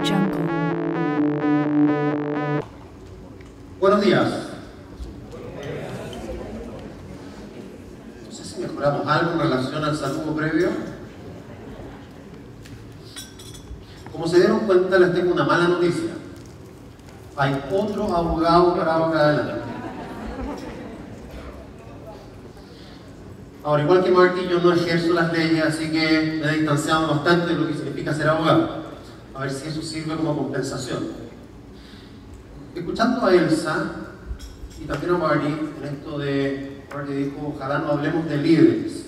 Jungle. Buenos días. No sé si mejoramos algo en relación al saludo previo. Como se dieron cuenta, les tengo una mala noticia. Hay otro abogado parado acá adelante. Ahora, igual que Marty, yo no ejerzo las leyes, así que me he distanciado bastante de lo que significa ser abogado. A ver si eso sirve como compensación. Escuchando a Elsa y también a Marty, en esto de, Marty dijo, ojalá no hablemos de líderes.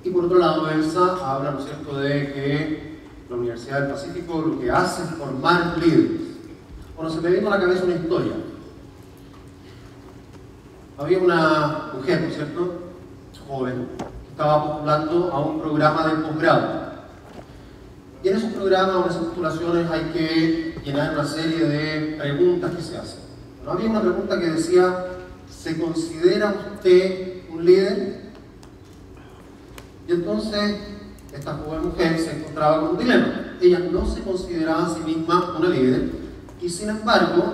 Y por otro lado, Elsa habla, ¿no es cierto?, de que la Universidad del Pacífico lo que hace es formar líderes. Bueno, se me vino a la cabeza una historia. Había una mujer, ¿no es cierto?, joven, que estaba postulando a un programa de posgrado. Y en esos programas o en esas postulaciones hay que llenar una serie de preguntas que se hacen. Bueno, había una pregunta que decía, ¿se considera usted un líder? Y entonces, esta joven mujer se encontraba con un dilema. Ella no se consideraba a sí misma una líder y sin embargo,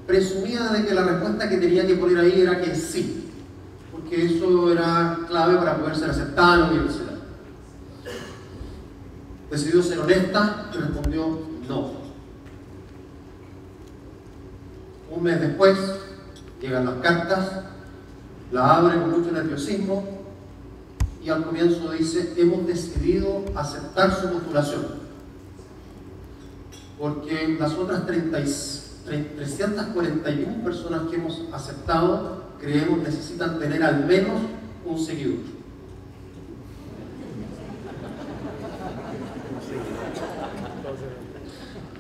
presumía de que la respuesta que tenía que poner ahí era que sí. Que eso era clave para poder ser aceptada en la universidad. Decidió ser honesta y respondió no. Un mes después llegan las cartas, la abre con mucho nerviosismo y al comienzo dice: hemos decidido aceptar su postulación porque las otras 341 personas que hemos aceptado creemos necesitan tener al menos un seguidor.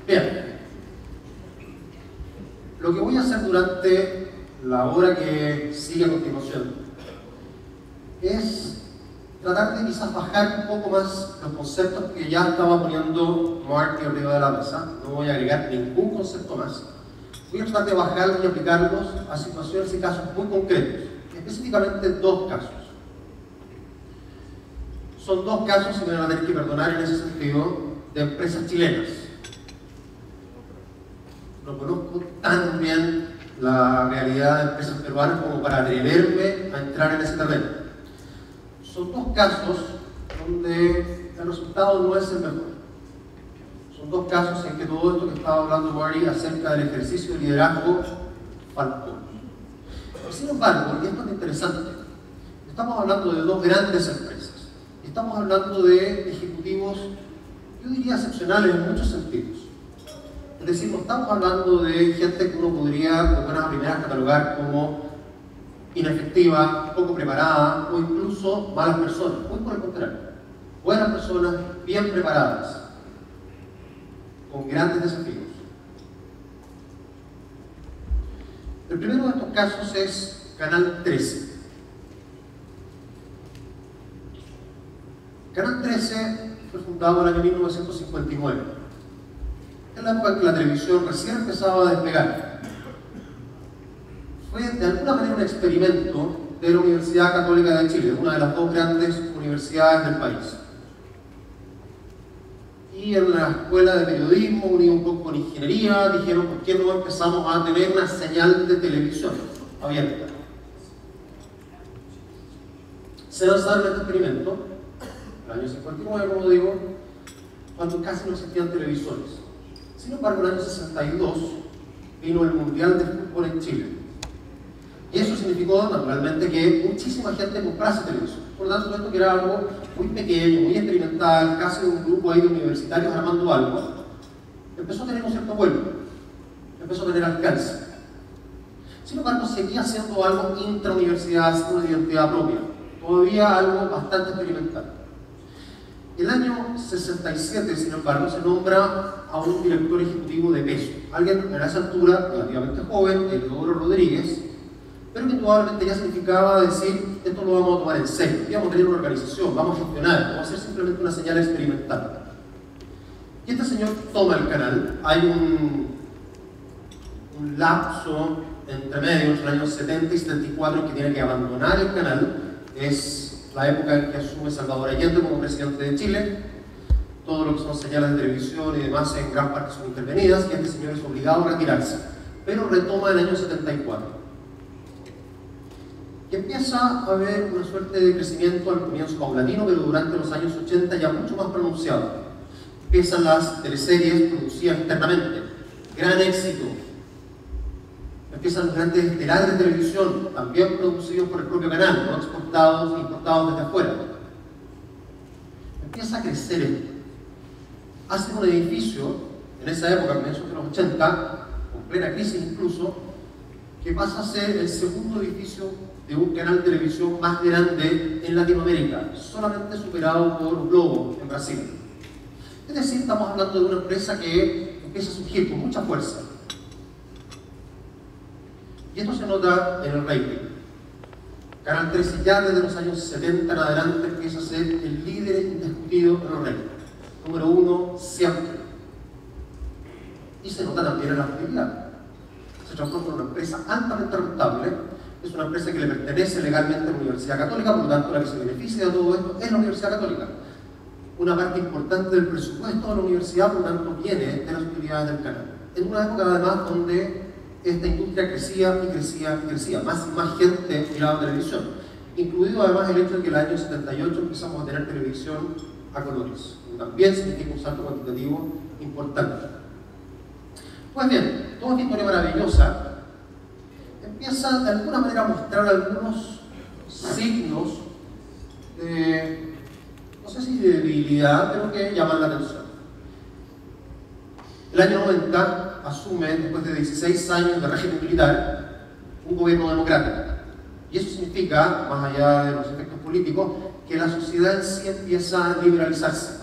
Bien, lo que voy a hacer durante la hora que sigue a continuación es tratar de quizás bajar un poco más los conceptos que ya estaba poniendo Marty arriba de la mesa. No voy a agregar ningún concepto más. Voy a tratar de bajarlos y aplicarlos a situaciones y casos muy concretos, específicamente dos casos. Son dos casos, y me van a tener que perdonar en ese sentido, de empresas chilenas. No conozco tan bien la realidad de empresas peruanas como para atreverme a entrar en ese terreno. Son dos casos donde el resultado no es el mejor. Son dos casos en que todo esto que estaba hablando Marty acerca del ejercicio de liderazgo faltó. Sin embargo, y esto es interesante, estamos hablando de dos grandes empresas. Estamos hablando de ejecutivos, yo diría excepcionales en muchos sentidos. Es decir, no estamos hablando de gente que uno podría de buenas a primeras catalogar como inefectiva, poco preparada o incluso malas personas. Muy por el contrario, buenas personas, bien preparadas, con grandes desafíos. El primero de estos casos es Canal 13. Canal 13 fue fundado en el año 1959, en la época en que la televisión recién empezaba a despegar. Fue de alguna manera un experimento de la Universidad Católica de Chile, una de las dos grandes universidades del país. Y en la escuela de periodismo, unido un poco con ingeniería, dijeron: ¿por qué no empezamos a tener una señal de televisión abierta? Se lanzaron este experimento en el año 59, como digo, cuando casi no existían televisores. Sin embargo, en el año 62 vino el Mundial de Fútbol en Chile. Y eso significó, naturalmente, que muchísima gente comprase televisión. Por lo tanto, esto que era algo muy pequeño, muy experimental, casi un grupo ahí de universitarios armando algo, empezó a tener un cierto vuelo, empezó a tener alcance. Sin embargo, seguía siendo algo intrauniversidad, sin una identidad propia, todavía algo bastante experimental. El año 67, sin embargo, se nombra a un director ejecutivo de peso, alguien en esa altura relativamente joven, Eduardo Rodríguez, pero que probablemente ya significaba decir: esto lo vamos a tomar en serio, vamos a tener una organización, vamos a gestionar, vamos a hacer simplemente una señal experimental. Y este señor toma el canal. Hay un lapso entre medio, entre los años 70 y 74, que tiene que abandonar el canal. Es la época en que asume Salvador Allende como presidente de Chile. todo lo que son señales de televisión y demás en gran parte son intervenidas, y este señor es obligado a retirarse, pero retoma el año 74. Y empieza a haber una suerte de crecimiento al comienzo paulatino, pero durante los años 80 ya mucho más pronunciado. Empiezan las teleseries producidas internamente, gran éxito. Empiezan los grandes estelares de televisión, también producidos por el propio canal, no exportados, importados desde afuera. Empieza a crecer esto. Hacen un edificio, en esa época, comienzos de los 80, con plena crisis incluso, que pasa a ser el segundo edificio de un canal de televisión más grande en Latinoamérica, solamente superado por Globo en Brasil. Es decir, estamos hablando de una empresa que empieza a surgir con mucha fuerza. Y esto se nota en el rating. Canal 13 ya desde los años 70 en adelante empieza a ser el líder indiscutido en el rating. Número 1 siempre. Y se nota también en la utilidad. Se transforma en una empresa altamente rentable. Es una empresa que le pertenece legalmente a la Universidad Católica, por lo tanto la que se beneficia de todo esto es la Universidad Católica. Una parte importante del presupuesto de la universidad, por lo tanto, viene de las utilidades del canal. En una época además donde esta industria crecía y crecía y crecía, más y más gente miraba televisión, incluido además el hecho de que en el año 78 empezamos a tener televisión a colores, que también significa un salto cuantitativo importante. Pues bien, toda esta historia maravillosa empieza de alguna manera a mostrar algunos signos de, no sé si de debilidad, pero que llaman la atención. El año 90 asume, después de 16 años de régimen militar, un gobierno democrático. Y eso significa, más allá de los efectos políticos, que la sociedad en sí empieza a liberalizarse.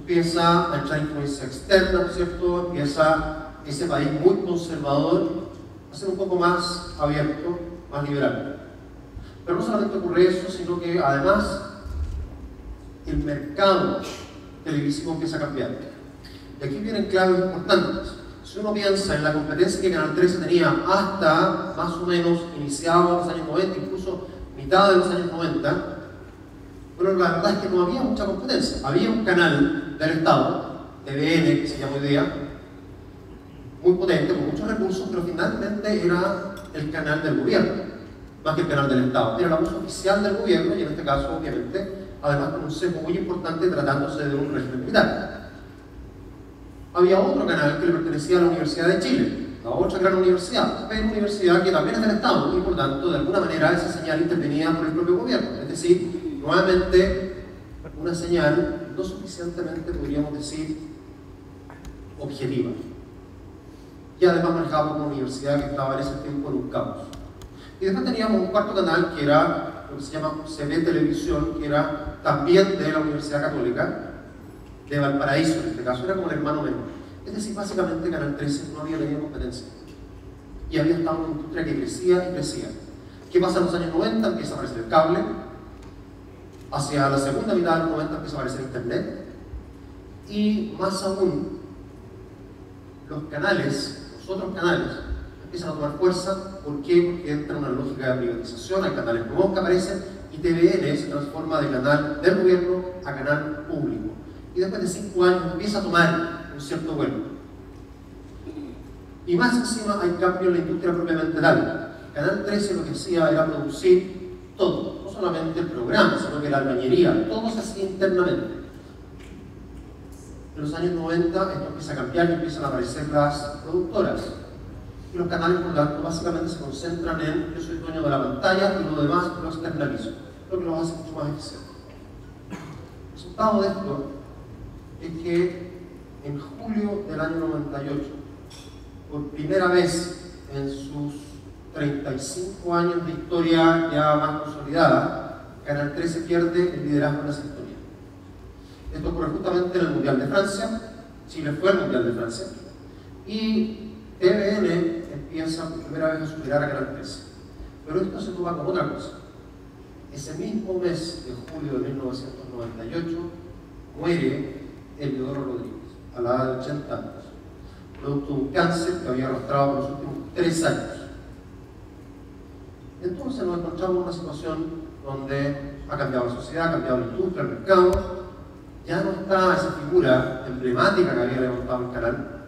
Empieza a entrar influencia externa, ¿no es cierto? Empieza ese país muy conservador a ser un poco más abierto, más liberal. Pero no solamente ocurre eso, sino que además el mercado televisivo empieza a cambiar. Y aquí vienen claves importantes. Si uno piensa en la competencia que Canal 13 tenía hasta más o menos iniciados los años 90, incluso mitad de los años 90, bueno, la verdad es que no había mucha competencia. Había un canal del Estado, TVN, que se llama hoy día, muy potente, con muchos recursos, pero finalmente era el canal del gobierno, más que el canal del Estado. Era la voz oficial del gobierno y en este caso, obviamente, además con un sesgo muy importante tratándose de un régimen militar. Había otro canal que le pertenecía a la Universidad de Chile, la otra gran universidad, pero una universidad que también es del Estado y por tanto, de alguna manera, esa señal intervenía por el propio gobierno. Es decir, nuevamente, una señal no suficientemente, podríamos decir, objetiva. Y además manejada por una universidad que estaba en ese tiempo en un caos. Y después teníamos un cuarto canal que era lo que se llama CB Televisión, que era también de la Universidad Católica, de Valparaíso en este caso, era como el hermano menor. Es decir, básicamente Canal 13 no había tenido competencia. Y había estado una industria que crecía y crecía. ¿Qué pasa en los años 90? Empieza a aparecer el cable. Hacia la segunda mitad de los 90 empieza a aparecer Internet. Y más aún, los canales, los otros canales, empiezan a tomar fuerza. ¿Por qué? Porque entra una lógica de privatización, hay canales nuevos que aparecen y TVN se transforma de canal del gobierno a canal público. Y después de 5 años empieza a tomar un cierto vuelo. Y más encima hay cambio en la industria propiamente tal. Canal 13 lo que hacía era producir todo, no solamente el programa, sino que la albañería, todo se hacía internamente. En los años 90 esto empieza a cambiar y empiezan a aparecer las productoras. Y los canales, por lo tanto, básicamente se concentran en yo soy dueño de la pantalla y lo demás lo externalizo, lo que los hace mucho más eficientes. El resultado de esto es que en julio del año 98, por primera vez en sus 35 años de historia ya más consolidada, Canal 13 pierde el liderazgo en la sintonía. Esto ocurre justamente en el Mundial de Francia. Chile fue al Mundial de Francia y TVN empieza por primera vez a superar a Canal 13. Pero esto se toma como otra cosa. Ese mismo mes de julio de 1998 muere Eliodoro Rodríguez, a la edad de 80 años, producto de un cáncer que había arrastrado por los últimos 3 años. Entonces nos encontramos en una situación donde ha cambiado la sociedad, ha cambiado la industria, el mercado, ya no está esa figura emblemática que había levantado el canal,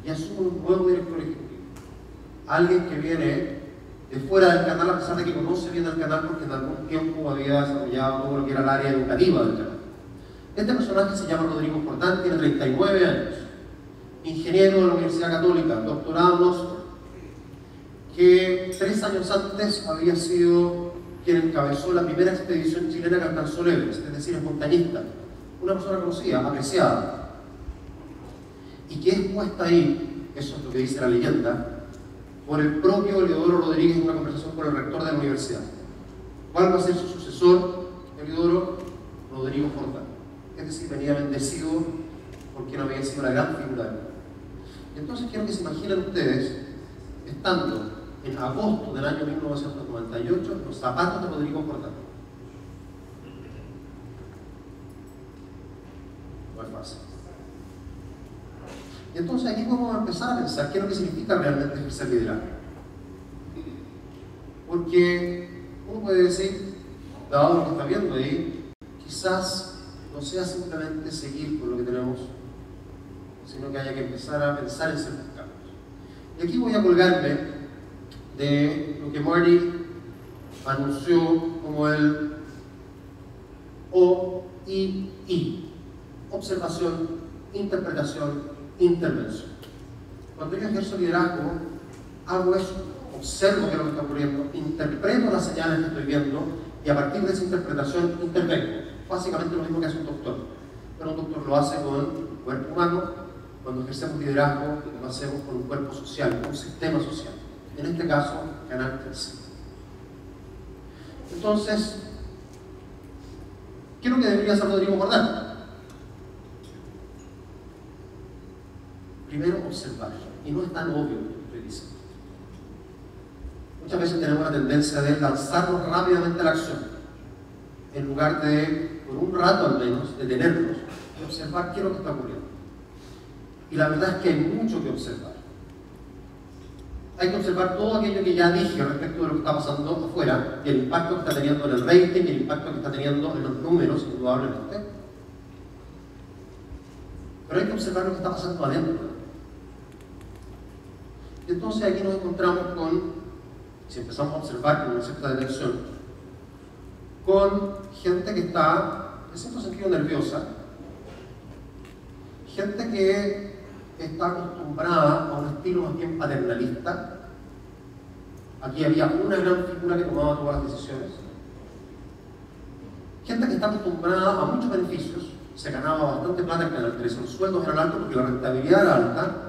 y asume un nuevo director ejecutivo. Alguien que viene de fuera del canal, a pesar de que conoce bien el canal porque en algún tiempo había desarrollado todo lo que era el área educativa del canal. Este personaje se llama Rodrigo Jordán, tiene 39 años, ingeniero de la Universidad Católica, doctorado en Oxford, que 3 años antes había sido quien encabezó la primera expedición chilena que alcanzó el Everest, es decir, es montañista, una persona conocida, apreciada, y que es puesta ahí, eso es lo que dice la leyenda, por el propio Eliodoro Rodríguez en una conversación con el rector de la universidad. ¿Cuál va a ser su sucesor, Eliodoro? Rodrigo Jordán. Es decir, venía bendecido por quien había sido la gran figura del mundo. Entonces quiero que se imaginen ustedes, estando en agosto del año 1998, los zapatos de Rodrigo Jordán. No es fácil. Y entonces aquí podemos empezar a pensar qué es lo que significa realmente ejercer liderazgo. Porque uno puede decir, dado lo que está viendo ahí, quizás no sea simplemente seguir con lo que tenemos, sino que haya que empezar a pensar en ciertos cambios. Y aquí voy a colgarme de lo que Marty anunció como el OII: observación, interpretación, intervención. Cuando yo ejerzo liderazgo, hago eso, observo qué es lo que está ocurriendo, interpreto las señales que estoy viendo y a partir de esa interpretación intervengo. Básicamente lo mismo que hace un doctor, pero un doctor lo hace con un cuerpo humano. Cuando ejercemos liderazgo, lo hacemos con un cuerpo social, con un sistema social. En este caso, Canal 13. Entonces, ¿qué es lo que debería hacer Rodrigo Jordán? Primero, observar. Y no es tan obvio lo que estoy diciendo. Muchas veces tenemos la tendencia de lanzarnos rápidamente a la acción, en lugar de, por un rato al menos, detenernos y observar qué es lo que está ocurriendo. Y la verdad es que hay mucho que observar. Hay que observar todo aquello que ya dije respecto de lo que está pasando afuera, y el impacto que está teniendo en el rating, y el impacto que está teniendo en los números, indudablemente. Pero hay que observar lo que está pasando adentro. Y entonces aquí nos encontramos con, si empezamos a observar con una cierta detención, con gente que está, en cierto sentido, nerviosa, gente que está acostumbrada a un estilo más bien paternalista. Aquí había una gran figura que tomaba todas las decisiones. Gente que está acostumbrada a muchos beneficios, se ganaba bastante plata en Canal 13, los sueldos eran altos porque la rentabilidad era alta.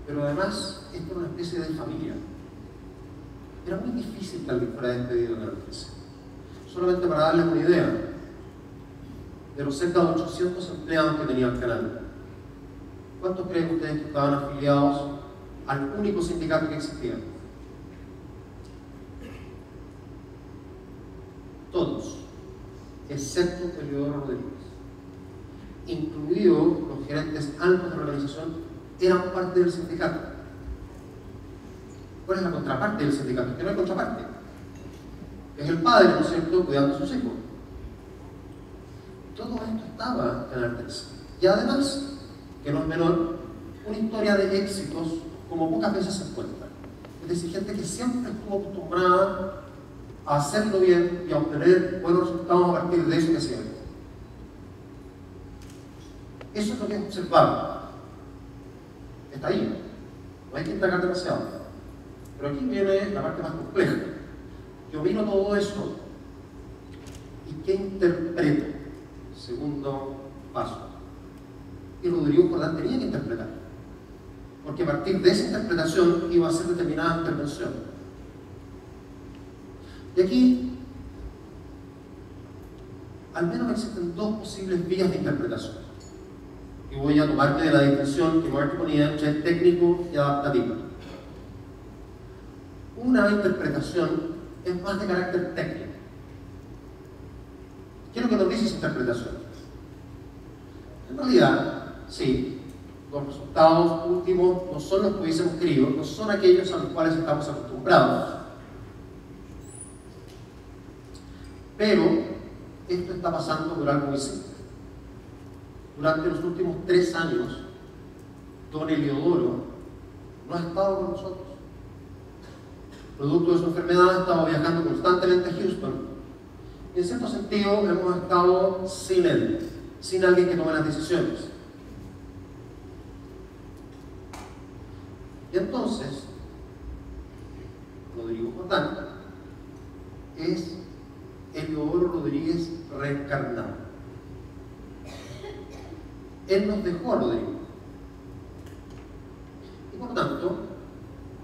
Pero además, esto era una especie de familia. Era muy difícil que alguien fuera despedido de Canal 13. Solamente para darles una idea, de los cerca de 800 empleados que tenía el canal, ¿cuántos creen ustedes que estaban afiliados al único sindicato que existía? Todos, excepto Eliodoro Rodríguez. Incluidos los gerentes altos de la organización, eran parte del sindicato. ¿Cuál es la contraparte del sindicato? Es que no hay contraparte. Es el padre, ¿no es cierto?, cuidando a sus hijos. Todo esto estaba en el 13. Y además, que no es menor, una historia de éxitos como pocas veces se encuentra. Es decir, gente que siempre estuvo acostumbrada a hacerlo bien y a obtener buenos resultados a partir de eso que hacía bien. Eso es lo que es observable. Está ahí. No hay que indagar demasiado. Pero aquí viene la parte más compleja. Yo miro todo eso y ¿qué interpreto? Segundo paso. Y Rodrigo Jordán tenía que interpretar, porque a partir de esa interpretación iba a ser determinada intervención. Y aquí al menos existen dos posibles vías de interpretación, y voy a tomarme de la distinción que Marty ponía entre técnico y adaptativo. Una interpretación es más de carácter técnico. ¿Qué es lo que nos dice esa interpretación? En realidad, sí, los resultados últimos no son los que hubiésemos querido, no son aquellos a los cuales estamos acostumbrados. Pero esto está pasando por algo muy simple. Durante los últimos 3 años, don Heliodoro no ha estado con nosotros. Producto de su enfermedad, ha estado viajando constantemente a Houston. Y en cierto sentido, hemos estado sin él, sin alguien que tome las decisiones. Y entonces, Rodrigo Jordán es Heliodoro Rodríguez reencarnado. Él nos dejó a Rodrigo. Y por tanto,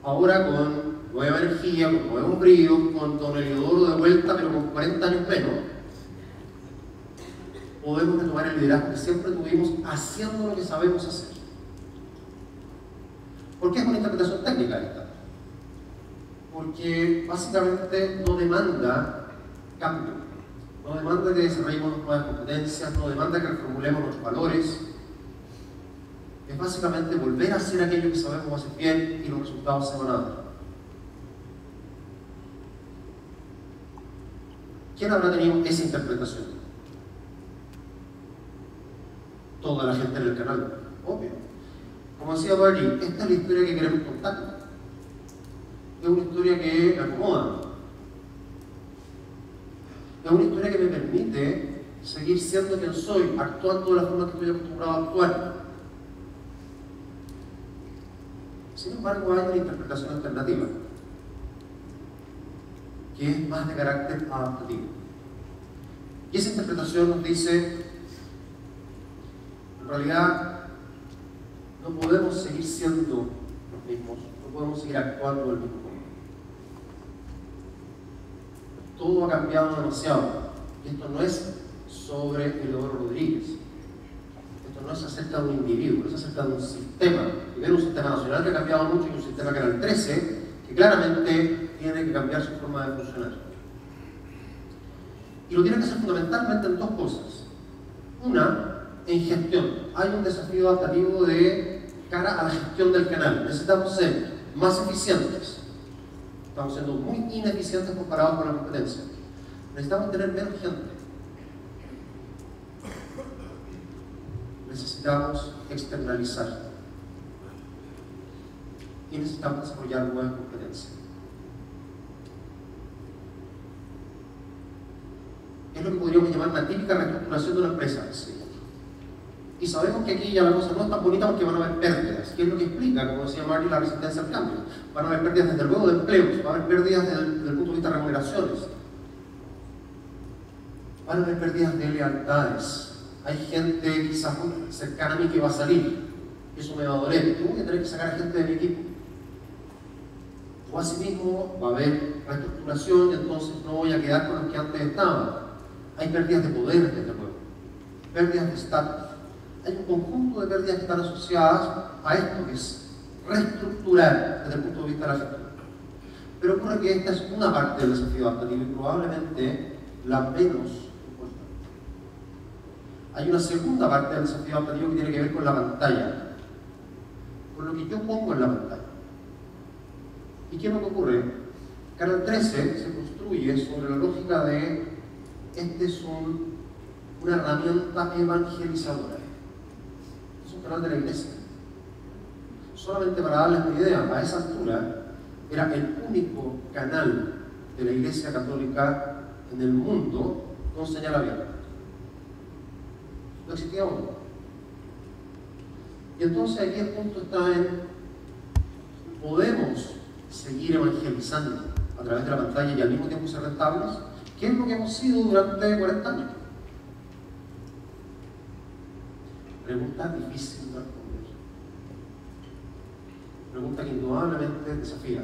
ahora con nueva energía, con nuevos bríos, con don Heliodoro de vuelta, pero con 40 años menos, podemos retomar el liderazgo que siempre tuvimos haciendo lo que sabemos hacer. ¿Por qué es una interpretación técnica esta? Porque básicamente no demanda cambio, no demanda que desarrollemos nuevas competencias, no demanda que reformulemos nuestros valores. Es básicamente volver a hacer aquello que sabemos hacer bien y los resultados se van a dar. ¿Quién habrá tenido esa interpretación? Toda la gente en el canal, obvio. Como decía Barry, esta es la historia que queremos contar. Es una historia que me acomoda. Es una historia que me permite seguir siendo quien soy, actuando de la forma que estoy acostumbrado a actuar. Sin embargo, hay una interpretación alternativa, que es más de carácter adaptativo. Y esa interpretación nos dice, en realidad, no podemos seguir siendo los mismos, no podemos seguir actuando del mismo modo. Todo ha cambiado demasiado. Y esto no es sobre Heliodoro Rodríguez. Esto no es acerca de un individuo, es acerca de un sistema. Primero, un sistema nacional que ha cambiado mucho y un sistema que era el 13, que claramente tiene que cambiar su forma de funcionar. Y lo tiene que hacer fundamentalmente en 2 cosas. Una, en gestión. Hay un desafío adaptativo de cara a la gestión del canal. Necesitamos ser más eficientes. Estamos siendo muy ineficientes comparados con la competencia. Necesitamos tener menos gente. Necesitamos externalizar. Y necesitamos desarrollar nuevas competencias. Es lo que podríamos llamar una típica reestructuración de una empresa. ¿Sí? Y sabemos que aquí ya la cosa no es tan bonita porque van a haber pérdidas, que es lo que explica, como decía Marty, la resistencia al cambio. Van a haber pérdidas desde luego de empleos, va a haber pérdidas desde el punto de vista de remuneraciones, van a haber pérdidas de lealtades. Hay gente quizás muy cercana a mí que va a salir, eso me va a doler, tengo que tener que sacar a gente de mi equipo. O asimismo va a haber reestructuración y entonces no voy a quedar con los que antes estaban. Hay pérdidas de poder desde luego, pérdidas de estatus. Hay un conjunto de pérdidas que están asociadas a esto que es reestructurar desde el punto de vista de la gestión. Pero ocurre que esta es una parte del desafío adaptativo y probablemente la menos importante. Hay una segunda parte del desafío adaptativo que tiene que ver con la pantalla, con lo que yo pongo en la pantalla. ¿Y qué es lo que ocurre? Canal 13 se construye sobre la lógica de este es una herramienta evangelizadora. Es un canal de la iglesia. Solamente para darles una idea, a esa altura era el único canal de la Iglesia Católica en el mundo con señal abierta. No existía uno. Y entonces aquí el punto está en, ¿podemos seguir evangelizando a través de la pantalla y al mismo tiempo ser rentables? ¿Qué es lo que hemos sido durante 40 años? Pregunta difícil de responder. Pregunta que indudablemente desafía.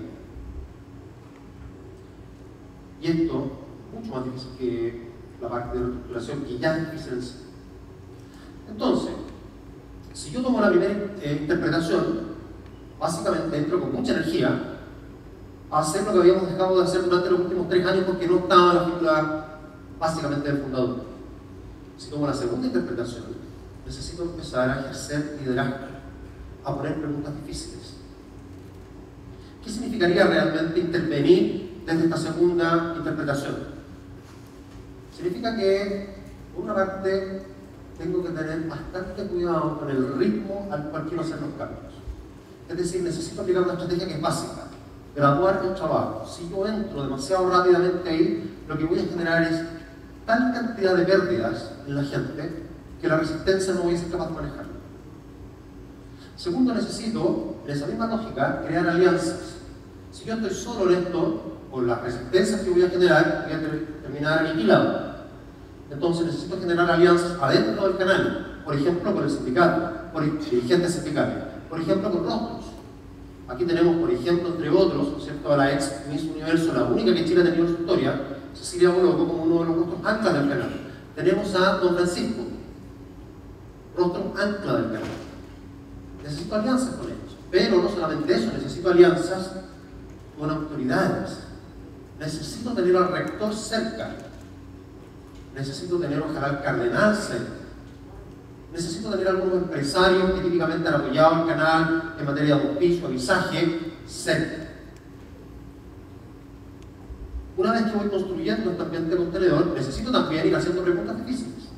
Y esto, mucho más difícil que la parte de la reestructuración, que ya es difícil en sí. Entonces, si yo tomo la primera interpretación, básicamente entro con mucha energía a hacer lo que habíamos dejado de hacer durante los últimos 3 años porque no estaba la figura básicamente del fundador. Si tomo la segunda interpretación, necesito empezar a ejercer liderazgo, a poner preguntas difíciles. ¿Qué significaría realmente intervenir desde esta segunda interpretación? Significa que, por una parte, tengo que tener bastante cuidado con el ritmo al cual quiero hacer los cambios. Es decir, necesito aplicar una estrategia que es básica, graduar el trabajo. Si yo entro demasiado rápidamente ahí, lo que voy a generar es tal cantidad de pérdidas en la gente que la resistencia no voy a ser capaz de manejarlo. Segundo, necesito, en esa misma lógica, crear alianzas. Si yo estoy solo en esto, con las resistencias que voy a generar, voy a terminar aniquilado. Entonces necesito generar alianzas adentro del canal, por ejemplo con el sindicato, por dirigentes sindicales, por ejemplo con rostros. Aquí tenemos, por ejemplo, entre otros, ¿no es cierto?, a la ex Miss Universo, la única que Chile ha tenido en su historia, Cecilia Boloco, como uno de los rostros anclas del canal. Tenemos a Don Francisco, rostro ancla del canal. Necesito alianzas con ellos, pero no solamente eso, necesito alianzas con autoridades. Necesito tener al rector cerca. Necesito tener ojalá al cardenal cerca. Necesito tener algunos empresarios que típicamente han apoyado el canal en materia de auspicio, avisaje, cerca. Una vez que voy construyendo este ambiente contenedor, necesito también ir haciendo preguntas difíciles.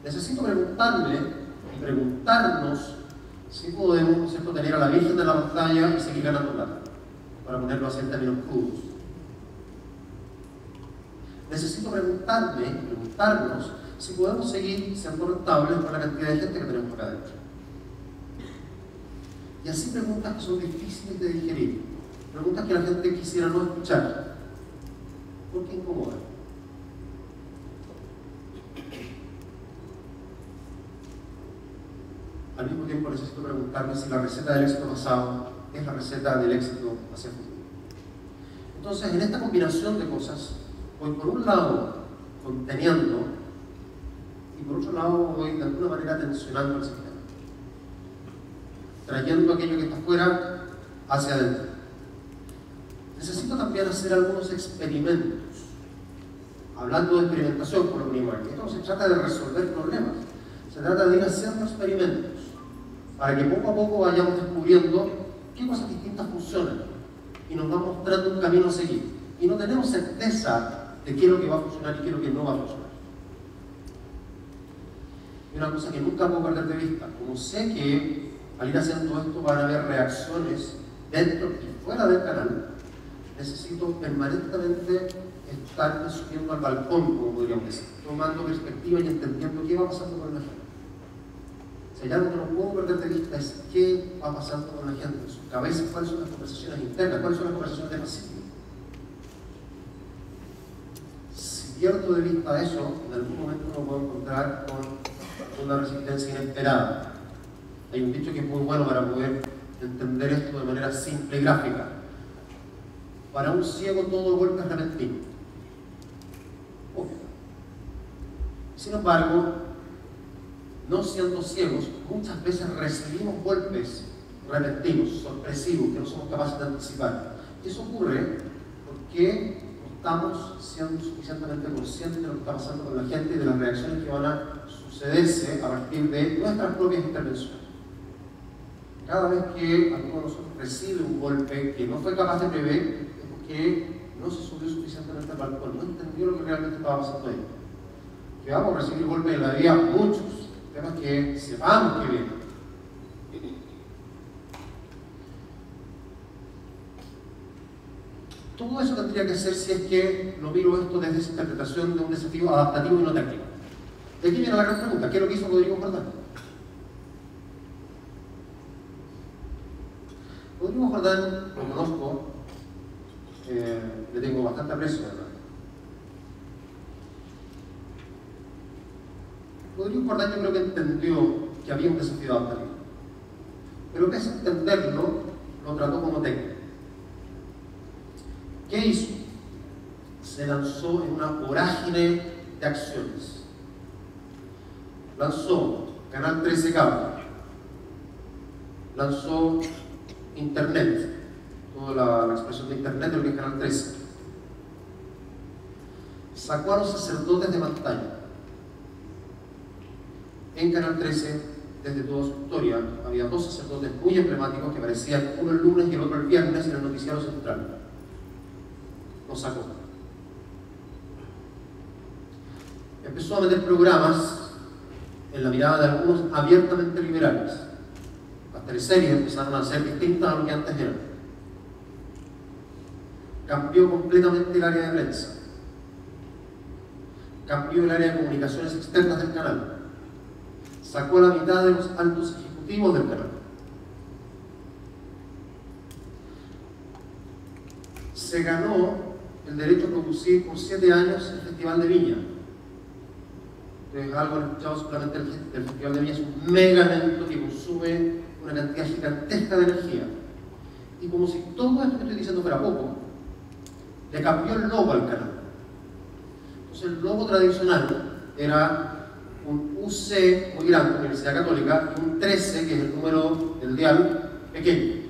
Necesito preguntarme y preguntarnos si podemos, ¿no es cierto?, tener a la Virgen de la pantalla y seguir ganando plata, para ponerlo así en términos crudos. Necesito preguntarnos si podemos seguir siendo rentables con la cantidad de gente que tenemos acá adentro. Y así preguntas que son difíciles de digerir, preguntas que la gente quisiera no escuchar, porque incomodan. Al mismo tiempo necesito preguntarme si la receta del éxito pasado es la receta del éxito hacia el futuro. Entonces, en esta combinación de cosas, voy por un lado conteniendo y por otro lado voy de alguna manera tensionando el sistema, trayendo aquello que está afuera hacia adentro. Necesito también hacer algunos experimentos. Hablando de experimentación, por lo mismo, esto no se trata de resolver problemas, se trata de ir haciendo experimentos para que poco a poco vayamos descubriendo qué cosas distintas funcionan y nos va mostrando un camino a seguir. Y no tenemos certeza de qué es lo que va a funcionar y qué es lo que no va a funcionar. Y una cosa que nunca puedo perder de vista, como sé que al ir haciendo esto van a haber reacciones dentro y fuera del canal, necesito permanentemente estar subiendo al balcón, como podríamos decir, tomando perspectiva y entendiendo qué va pasando con la gente. Si hay algo que no puedo perder de vista es qué va pasando con la gente, en sus cabezas, cuáles son las conversaciones internas, cuáles son las conversaciones de pasillo. Si pierdo de vista eso, en algún momento me puedo encontrar con una resistencia inesperada. Hay un dicho que es muy bueno para poder entender esto de manera simple y gráfica. Para un ciego todo golpe es repentino. Obvio. Sin embargo, no siendo ciegos, muchas veces recibimos golpes repentinos, sorpresivos, que no somos capaces de anticipar. Y eso ocurre porque no estamos siendo suficientemente conscientes de lo que está pasando con la gente y de las reacciones que van a sucederse a partir de nuestras propias intervenciones. Cada vez que alguno de nosotros recibe un golpe que no fue capaz de prever, es porque no se subió suficientemente al balcón, no entendió lo que realmente estaba pasando ahí. Que vamos a recibir golpes en la vida, muchos, temas que sepamos que vienen. Todo eso tendría que ser si es que lo miro esto desde esa interpretación de un desafío adaptativo y no técnico. De aquí viene la gran pregunta, ¿qué es lo que hizo Rodrigo Jordán? Rodrigo Jordán, lo conozco, le tengo bastante aprecio, ¿verdad? Rodrigo Jordán yo creo que entendió que había un desafío adaptativo, pero pese a entenderlo, lo trató como técnico. ¿Qué hizo? Se lanzó en una vorágine de acciones. Lanzó Canal 13 Cable, lanzó Internet, toda la expresión de Internet de lo que es Canal 13. Sacó a los sacerdotes de pantalla. En Canal 13, desde toda su historia, había dos sacerdotes muy emblemáticos que aparecían uno el lunes y el otro el viernes en el noticiero central. Los sacó. empezó a meter programas en la mirada de algunos abiertamente liberales. Las teleseries empezaron a ser distintas a lo que antes eran. Cambió completamente el área de prensa. Cambió el área de comunicaciones externas del canal. Sacó a la mitad de los altos ejecutivos del canal. Se ganó el derecho a producir por 7 años el Festival de Viña. Algo han escuchado solamente el Festival de Viña, es un mega evento que consume una cantidad gigantesca de energía. Y como si todo esto que estoy diciendo fuera poco, le cambió el logo al canal. Entonces el logo tradicional era un UC muy grande, Universidad Católica, y un 13, que es el número del dial, pequeño.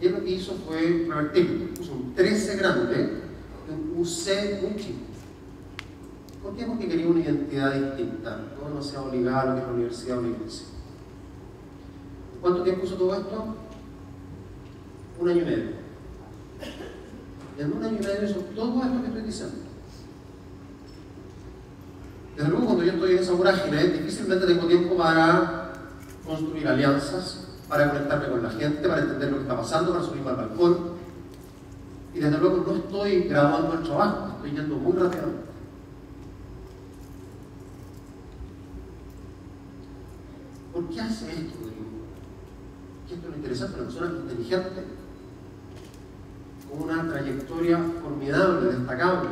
Y él lo que hizo fue revertirlo, puso un 13 grande y un UC muy chico. ¿Por qué? Porque quería una identidad distinta, no demasiado ligada a lo que es la universidad o la iglesia. ¿Cuánto tiempo hizo todo esto? 1 año y medio. En 1 año y medio hizo todo esto que estoy diciendo. Desde luego, cuando yo estoy en esa vorágine, difícilmente tengo tiempo para construir alianzas, para conectarme con la gente, para entender lo que está pasando, para subirme al balcón. Y desde luego no estoy graduando el trabajo, estoy yendo muy rápidamente. ¿Por qué hace esto, Rodrigo? Que esto es lo interesante, una persona inteligente, con una trayectoria formidable, destacable.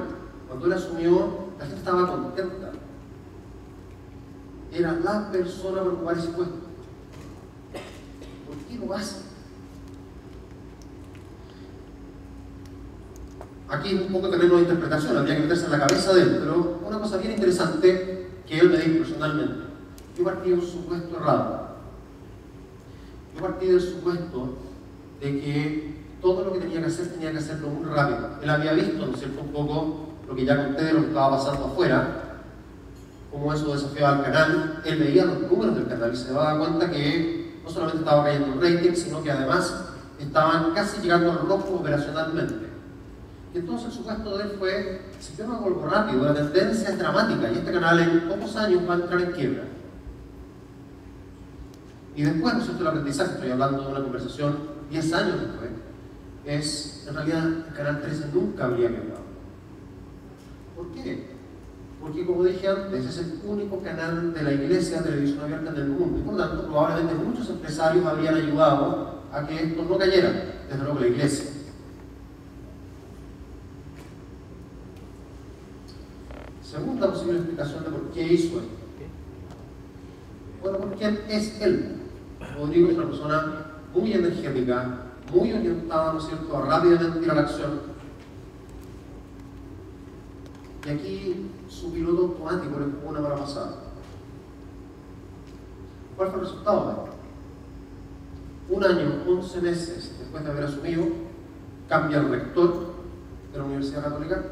Cuando él asumió, la gente estaba contenta. Era la persona para ocupar ese puesto. ¿Por qué lo hace? Aquí un poco terreno de interpretación, habría que meterse en la cabeza de él, pero una cosa bien interesante que él me dijo personalmente. Yo partí de un supuesto errado. Yo partí del supuesto de que todo lo que tenía que hacerlo muy rápido. Él había visto, ¿no es cierto?, un poco lo que ya conté de lo que estaba pasando afuera, cómo eso desafiaba al canal. Él veía los números del canal y se daba cuenta que no solamente estaba cayendo el rating, sino que además estaban casi llegando al rojo operacionalmente. Y entonces el supuesto de él fue, si yo no hago algo rápido, la tendencia es dramática y este canal en pocos años va a entrar en quiebra. Y después, ¿no es cierto?, el aprendizaje, estoy hablando de una conversación 10 años después, es, en realidad, el canal 13 nunca habría quebrado. ¿Por qué? Porque, como dije antes, es el único canal de la iglesia de televisión abierta en el mundo. Y por lo tanto, probablemente muchos empresarios habrían ayudado a que esto no cayera, desde luego la iglesia. Segunda posible explicación de por qué hizo esto. Bueno, porque es él. Rodrigo es una persona muy energética, muy orientada, ¿no es cierto?, a rápidamente ir a la acción. Y aquí su piloto automático le jugó una mala pasada. ¿Cuál fue el resultado de esto? 1 año, 11 meses después de haber asumido, cambia el rector de la Universidad Católica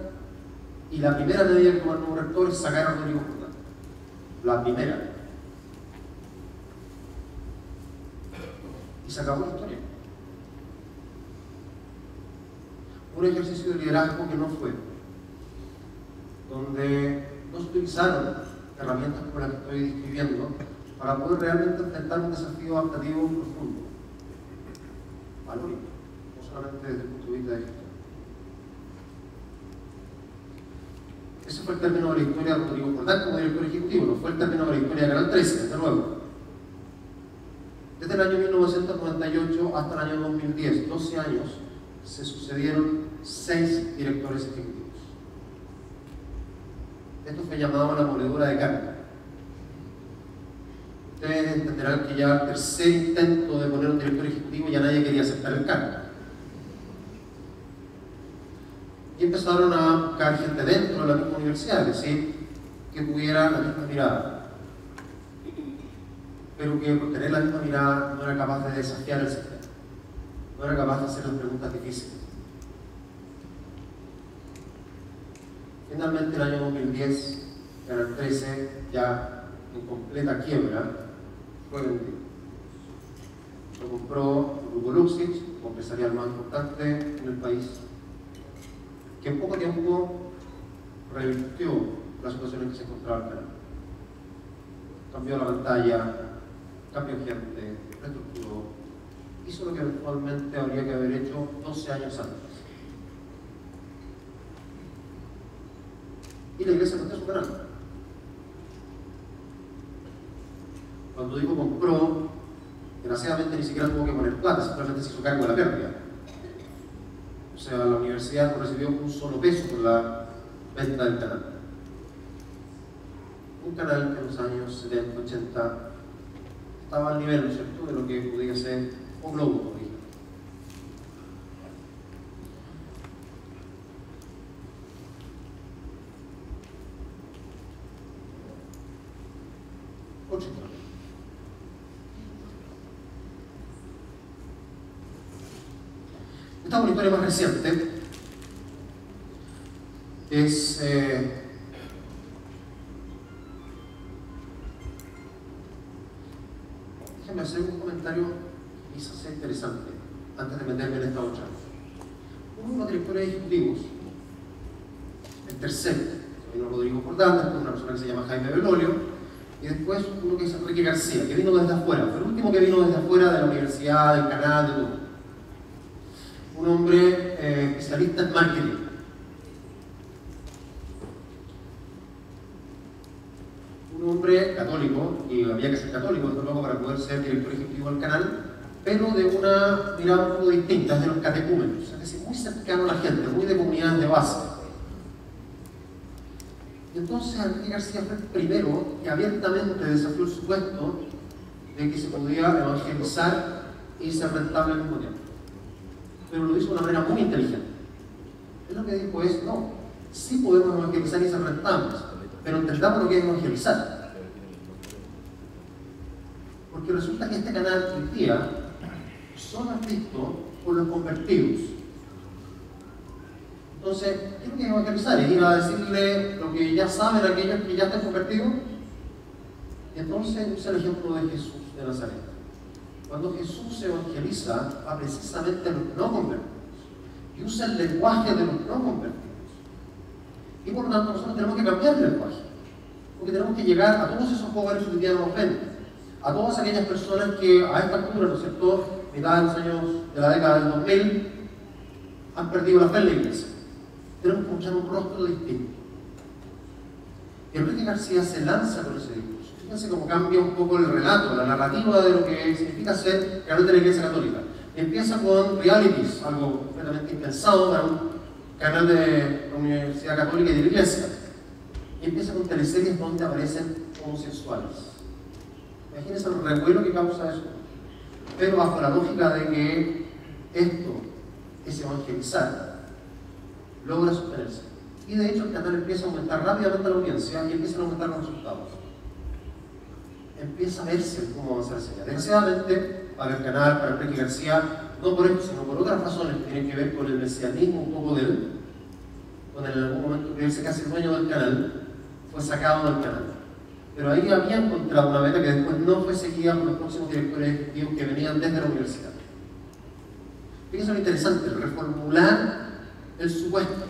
y la primera medida que toma el nuevo rector es sacar a Rodrigo Jordán. La primera. Y se acabó la historia. Un ejercicio de liderazgo que no fue, donde no se utilizaron herramientas como las que estoy describiendo para poder realmente enfrentar un desafío adaptativo profundo, valórico, no solamente desde el punto de vista de gestión. Ese fue el término de la historia de Rodrigo Jordán como director ejecutivo, no fue el término de la historia de Canal 13, desde luego. Desde el año 1998 hasta el año 2010, 12 años, se sucedieron 6 directores ejecutivos. Esto fue llamado la moledura de carne. Ustedes entenderán que ya el tercer intento de poner un director ejecutivo ya nadie quería aceptar el cargo. Y empezaron a buscar gente dentro de la misma universidad, es decir, que tuviera la misma mirada, pero que por tener la misma mirada no era capaz de desafiar el sistema, no era capaz de hacer las preguntas difíciles. Finalmente, el año 2010, Canal 13, ya en completa quiebra, fue vendido. Lo compró el Grupo Luxich, el empresarial más importante en el país, que en poco tiempo revirtió la situación en que se encontraba el canal. Cambió la pantalla, cambió gente, reestructuró, hizo lo que eventualmente habría que haber hecho 12 años antes. Y la iglesia compró su canal. Cuando digo compró, desgraciadamente ni siquiera tuvo que poner plata, simplemente se hizo cargo de la pérdida. O sea, la universidad no recibió un solo peso por la venta del canal. Un canal que en los años 70, 80 estaba al nivel, ¿no es cierto?, de lo que podía ser un globo hoy. Esta es una historia más reciente. Es déjenme hacer un comentario quizás sea interesante antes de meterme en esta otra. Uno de los directores ejecutivos, el tercero, vino Rodrigo Jordán, después una persona que se llama Jaime Belolio, y después uno que es Enrique García, que vino desde afuera, fue el último que vino desde afuera de la universidad, del canal, de todo. Un hombre especialista en marketing. Un hombre católico, y había que ser católico desde luego para poder ser director ejecutivo del canal, pero de una mirada un poco distinta, es de los catecúmenos, es decir, muy cercano a la gente, muy de comunidades de base. Y entonces Enrique García fue el primero que abiertamente desafió el supuesto de que se podía evangelizar y ser rentable al mismo tiempo. Pero lo hizo de una manera muy inteligente. Él lo que dijo es, no, sí podemos evangelizar y ser rentables, pero entendamos lo que es evangelizar. Porque resulta que este canal hoy día solo es visto por los convertidos. Entonces, ¿qué es lo que es evangelizar? Es ir a decirle lo que ya saben aquellos que ya están convertidos. Y entonces usa el ejemplo de Jesús de Nazaret. Cuando Jesús evangeliza, va precisamente a los no convertidos y usa el lenguaje de los no convertidos. Y por lo tanto nosotros tenemos que cambiar el lenguaje, porque tenemos que llegar a todos esos jóvenes que hoy día nos ofenden, a todas aquellas personas que a esta altura, ¿no es cierto?, mitad de los años de la década del 2000, han perdido la fe en la iglesia. Tenemos que mostrar un rostro distinto. Y Enrique García se lanza con ese discurso. Fíjense cómo cambia un poco el relato, la narrativa de lo que significa ser canal de la Iglesia Católica. Empieza con realities, algo completamente impensado para un canal de la Universidad Católica y de la Iglesia. Y empieza con teleseries donde aparecen homosexuales. Imagínense el revuelo que causa eso. Pero bajo la lógica de que esto es evangelizar, logra sostenerse. Y de hecho el canal empieza a aumentar rápidamente la audiencia y empiezan a aumentar los resultados. Empieza a verse cómo avanzar la señal. Desgraciadamente, para el canal, para Enrique García, no por esto, sino por otras razones que tienen que ver con el mesianismo un poco de él, con el en algún momento creerse casi el dueño del canal, fue sacado del canal. Pero ahí había encontrado una meta que después no fue seguida por los próximos directores ejecutivos que venían desde la universidad. Fíjense lo interesante, reformular el supuesto,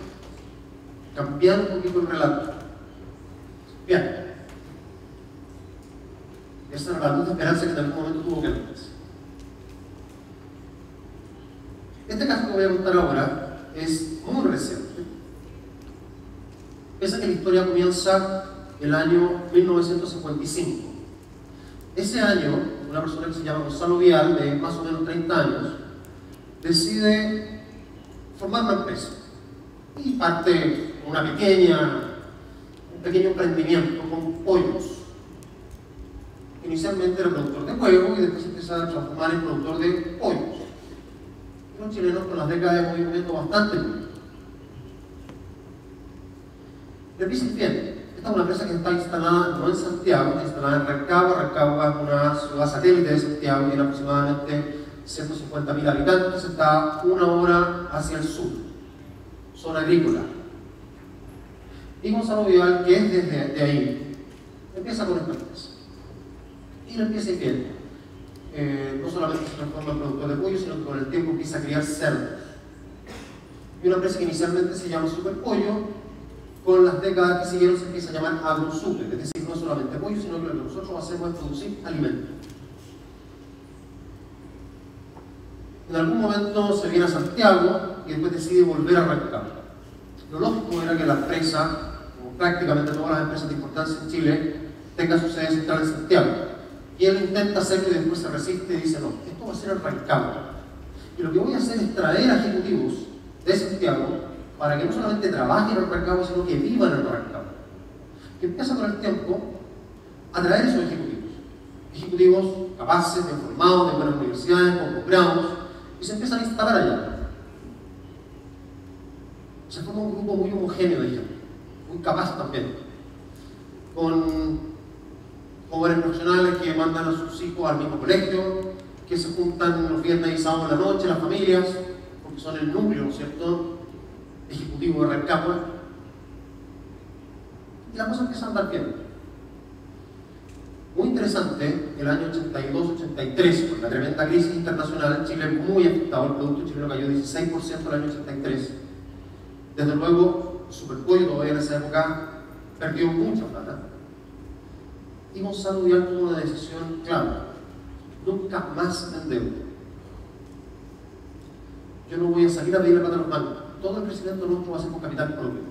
cambiar un poquito el relato. Bien. Esa era la luz de esperanza que en algún momento tuvo que darse. Este caso que voy a contar ahora es muy reciente. Piensa que la historia comienza el año 1955. Ese año, una persona que se llama Gonzalo Vial, de más o menos 30 años, decide formar una empresa. Y parte un pequeño emprendimiento con pollos. Inicialmente era productor de huevos y después se empieza a transformar en productor de pollos. Los chilenos con las décadas de movimiento bastante político. Le dicen bien, esta es una empresa que está instalada no en Santiago, está instalada en Rancagua. Rancagua es una ciudad satélite de Santiago, tiene aproximadamente 150.000 habitantes, está 1 hora hacia el sur, zona agrícola. Y Gonzalo Vidal, que es desde ahí, empieza con esta empresa. Y lo empieza bien. No solamente se transforma en productor de pollo, sino que con el tiempo empieza a criar cerdos. Y una empresa que inicialmente se llama Superpollo, con las décadas que siguieron se empieza a llamar agrosuper, es decir, no solamente pollo, sino que lo que nosotros hacemos es producir alimentos. En algún momento se viene a Santiago y después decide volver a Rancagua. Lo lógico era que la empresa, como prácticamente todas las empresas de importancia en Chile, tenga su sede central en Santiago. Y él intenta hacerlo y después se resiste y dice, no, esto va a ser en Rancagua. Y lo que voy a hacer es traer a ejecutivos de Santiago para que no solamente trabajen en Rancagua, sino que vivan en Rancagua. Que empieza con el tiempo a traer esos ejecutivos. Ejecutivos capaces, bien formados, de buenas universidades, con posgrados, y se empiezan a instalar allá. Se forma un grupo muy homogéneo de gente, muy capaz también, con jóvenes profesionales que mandan a sus hijos al mismo colegio, que se juntan los viernes y sábados en la noche, las familias, porque son el núcleo, ¿no es cierto?, ejecutivo de Rancagua. Y la cosa empieza a andar bien. Muy interesante, el año 82-83, con la tremenda crisis internacional, Chile muy afectado, el producto chileno cayó 16% el año 83. Desde luego, el superpollo todavía en esa época perdió mucha plata. Y Gonzalo Vidal tomó una decisión clave: nunca más me endeudo. Yo no voy a salir a pedirle plata a los bancos. Todo el crecimiento nuestro va a ser con capital propio.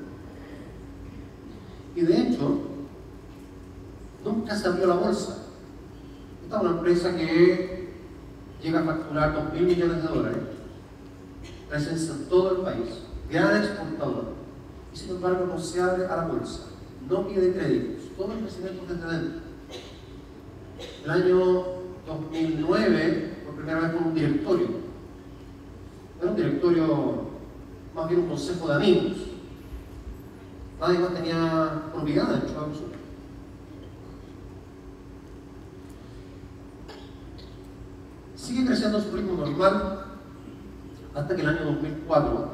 Y de hecho, nunca se abrió la bolsa. Esta es una empresa que llega a facturar $2.000 millones, presencia en todo el país, gran exportador, y sin embargo no se abre a la bolsa, no pide créditos, todo el crecimiento desde dentro. El año 2009, por primera vez, con un directorio. Era un directorio, más bien un consejo de amigos. Nadie más tenía propiedad dentro de nosotros. Sigue creciendo a su ritmo normal hasta que el año 2004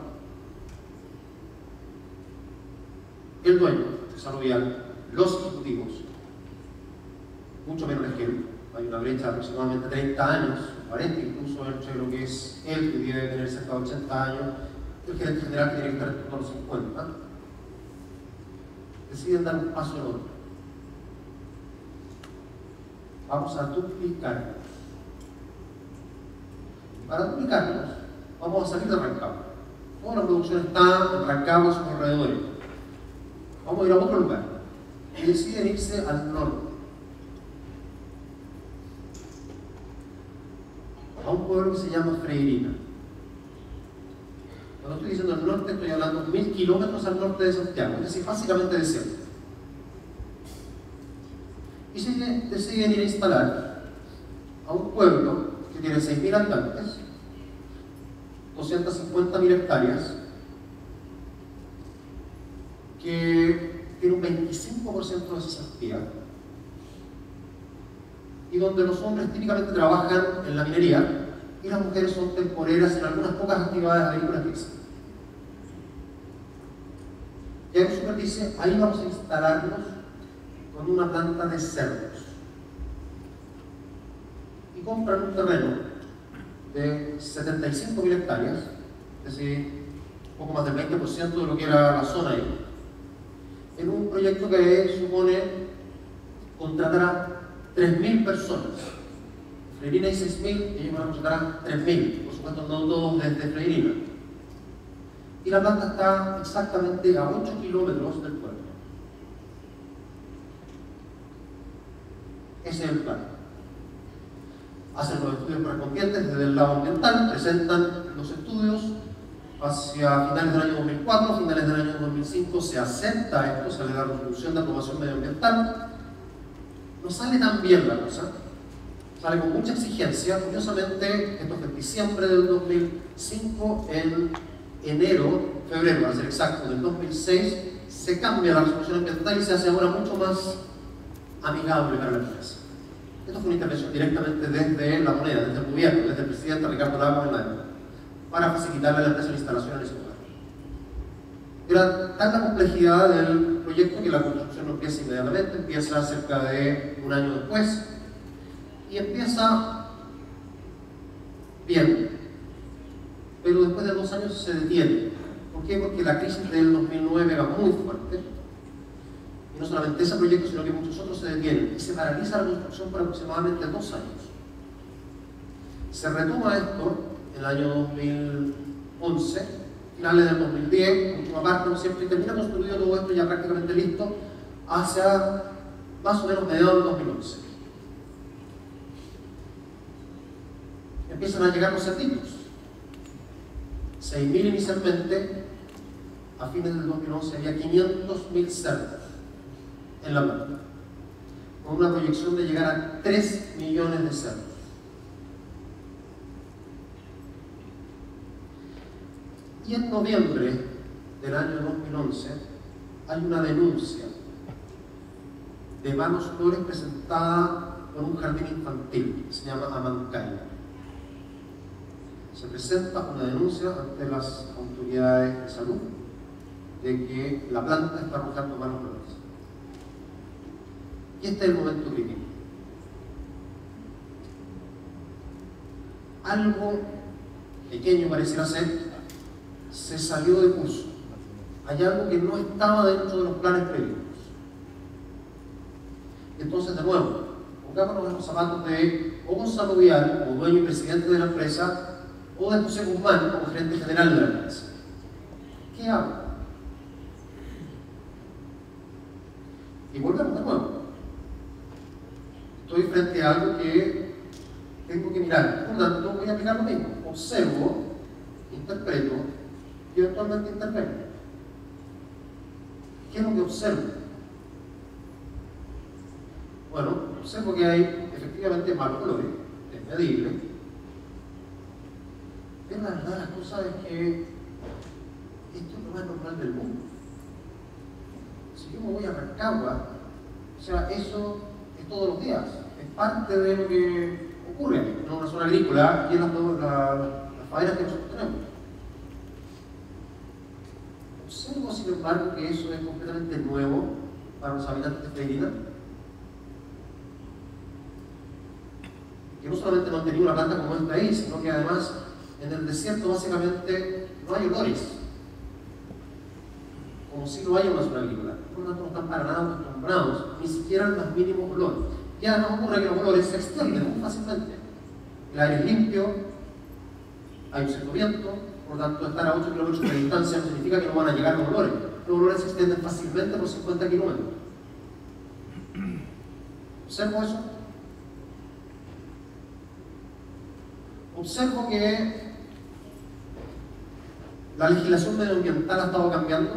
el dueño, Gonzalo Vidal, los ejecutivos, mucho menores que él, hay una brecha de aproximadamente 30 años, 40 incluso entre lo que es él, que debe tener cerca de 80 años, el gerente general que tiene que estar en torno a los 50, deciden dar un paso enorme. Vamos a duplicarnos. Para duplicarnos, vamos a salir de Rancagua. Toda la producción está en Rancagua y sus alrededores. Vamos a ir a otro lugar. Y deciden irse al norte, a un pueblo que se llama Freirina. Cuando estoy diciendo el norte, estoy hablando de 1000 kilómetros al norte de Santiago, es decir, básicamente desierto. Y deciden ir a instalar a un pueblo que tiene 6.000 habitantes, 250.000 hectáreas, que tiene un 25% de cesantía, y donde los hombres típicamente trabajan en la minería y las mujeres son temporeras en algunas pocas actividades agrícolas que existen. Y AgroSuper dice, ahí vamos a instalarnos con una planta de cerdos. Y compran un terreno de 75.000 hectáreas, es decir, un poco más del 20% de lo que era la zona ahí, en un proyecto que supone contratar a 3.000 personas. Freirina hay 6.000, ellos van a contratar a 3.000, por supuesto no todos desde Freirina. Y la planta está exactamente a 8 kilómetros del pueblo. Ese es el plan. Hacen los estudios correspondientes desde el lado ambiental, presentan los estudios. Hacia finales del año 2004, finales del año 2005 se acepta esto, se le da resolución de aprobación medioambiental. No sale tan bien la cosa, sale con mucha exigencia. Curiosamente, esto fue en diciembre del 2005, en febrero, para ser exacto, del 2006, se cambia la resolución ambiental y se hace ahora mucho más amigable para la empresa. Esto fue una intervención directamente desde la moneda, desde el gobierno, desde el presidente Ricardo Lagos en la época, para facilitarle a la empresa la instalación en ese lugar. Era tan la complejidad del proyecto que la construcción no empieza inmediatamente, empieza cerca de un año después, y empieza bien, pero después de 2 años se detiene. ¿Por qué? Porque la crisis del 2009 era muy fuerte. Y no solamente ese proyecto, sino que muchos otros se detienen y se paraliza la construcción por aproximadamente 2 años. Se retoma esto en el año 2011, finales del 2010, última parte, ¿no es cierto? Y termina construido todo esto ya prácticamente listo hacia más o menos mediados del 2011. Empiezan a llegar los cerditos. 6.000 inicialmente, a fines del 2011 había 500.000 cerdos en la planta, con una proyección de llegar a 3 millones de cerdos. Y en noviembre del año 2011 hay una denuncia de Manos Flores presentada por un jardín infantil que se llama Amancay. Se presenta una denuncia ante las autoridades de salud de que la planta está arrojando malos flores. Y este es el momento crítico. Algo pequeño pareciera ser, se salió de curso. Hay algo que no estaba dentro de los planes previstos. Entonces, de nuevo, pongámonos en los zapatos de o Gonzalo Vial, como dueño y presidente de la empresa, o de José Guzmán, como gerente general de la empresa. ¿Qué hago? Y volvemos de nuevo. Estoy frente a algo que tengo que mirar. Por lo tanto, voy a aplicar lo mismo. Observo, interpreto y eventualmente intervengo. ¿Qué es lo que observo? Bueno, observo que hay efectivamente malos olores, es medible. Pero la verdad de las cosas es que esto es lo más normal del mundo. Si yo me voy a Rancagua, o sea, eso es todos los días, es parte de lo que ocurre en una zona agrícola y en las faenas que nosotros tenemos. Observo, sin embargo, que eso es completamente nuevo para los habitantes de Freirina, que no solamente no han tenido una planta como esta ahí, sino que además en el desierto básicamente no hay olores, como si lo hay en una zona agrícola. Por lo tanto, no están para nada acostumbrados, ni siquiera al más mínimo olor. Y además ocurre que los olores se extienden muy fácilmente. El aire es limpio, hay un cierto viento, por lo tanto, estar a 8 kilómetros de distancia no significa que no van a llegar los olores. Los olores se extienden fácilmente por 50 kilómetros. ¿Observo eso? Observo que la legislación medioambiental ha estado cambiando.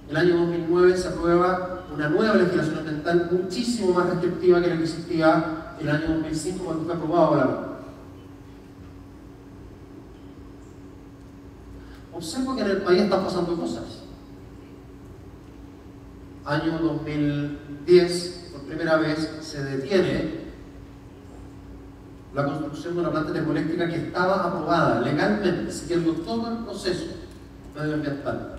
El año 2009 se aprueba una nueva legislación ambiental muchísimo más restrictiva que la que existía el año 2005 cuando fue aprobado la ley. Observo que en el país están pasando cosas. Año 2010, por primera vez, se detiene la construcción de una planta termoeléctrica que estaba aprobada legalmente, siguiendo todo el proceso medioambiental.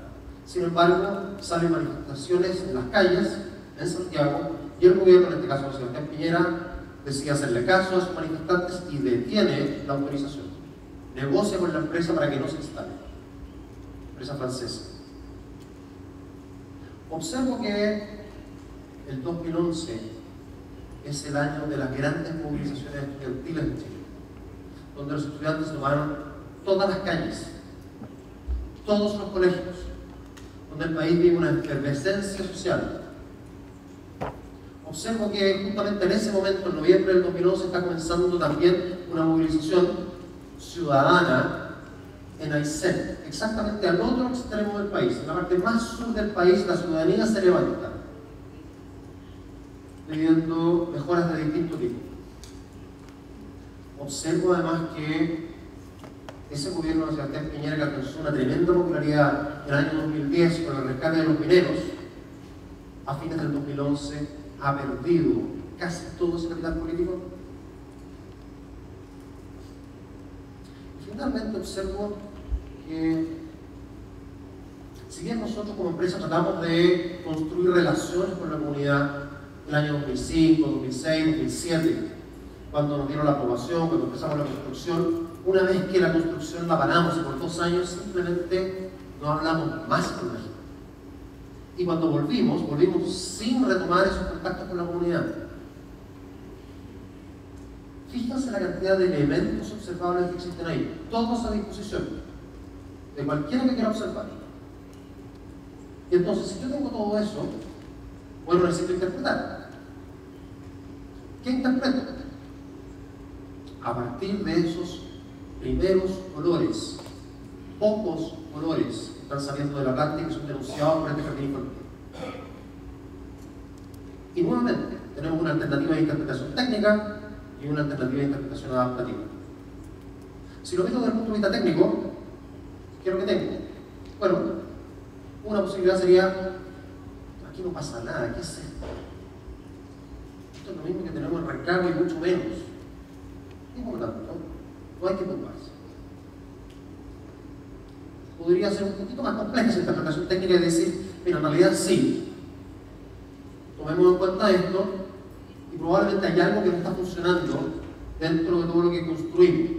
Sin embargo, salen manifestaciones en las calles, en Santiago, y el gobierno, en este caso Sebastián Piñera, decide hacerle caso a sus manifestantes y detiene la autorización. Negocia con la empresa para que no se instale. Empresa francesa. Observo que el 2011 es el año de las grandes movilizaciones estudiantiles en Chile, donde los estudiantes tomaron todas las calles, todos los colegios, donde el país vive una efervescencia social. Observo que justamente en ese momento, en noviembre del 2011, está comenzando también una movilización ciudadana en Aysén, exactamente al otro extremo del país, en la parte más sur del país. La ciudadanía se levanta pidiendo mejoras de distinto tipo. Observo además que ese gobierno de Sebastián Piñera, que alcanzó una tremenda popularidad en el año 2010 con el rescate de los mineros, a fines del 2011 ha perdido casi todo ese capital político. Y finalmente observo que, si bien nosotros como empresa tratamos de construir relaciones con la comunidad el año 2005, 2006, 2007, cuando nos dieron la aprobación, cuando empezamos la construcción, una vez que la construcción la paramos y por 2 años simplemente no hablamos más con México. Y cuando volvimos sin retomar esos contactos con la comunidad. Fíjense la cantidad de elementos observables que existen ahí, todos a disposición de cualquiera que quiera observar. Y entonces, si yo tengo todo eso, bueno, necesito interpretar. ¿Qué interpreto? A partir de esos primeros colores, pocos colores que están saliendo de la planta y que son denunciados por este jardín infantil. Y nuevamente, tenemos una alternativa de interpretación técnica y una alternativa de interpretación adaptativa. Si lo veo desde el punto de vista técnico, ¿qué es lo que tengo? Bueno, una posibilidad sería: aquí no pasa nada, ¿qué es esto? Esto es lo mismo que tenemos en Rancagua y mucho menos. Y por lo tanto, no hay que preocuparse. Podría ser un poquito más compleja esa interpretación técnica y decir: mira, en realidad sí, tomemos en cuenta esto y probablemente hay algo que no está funcionando dentro de todo lo que construimos.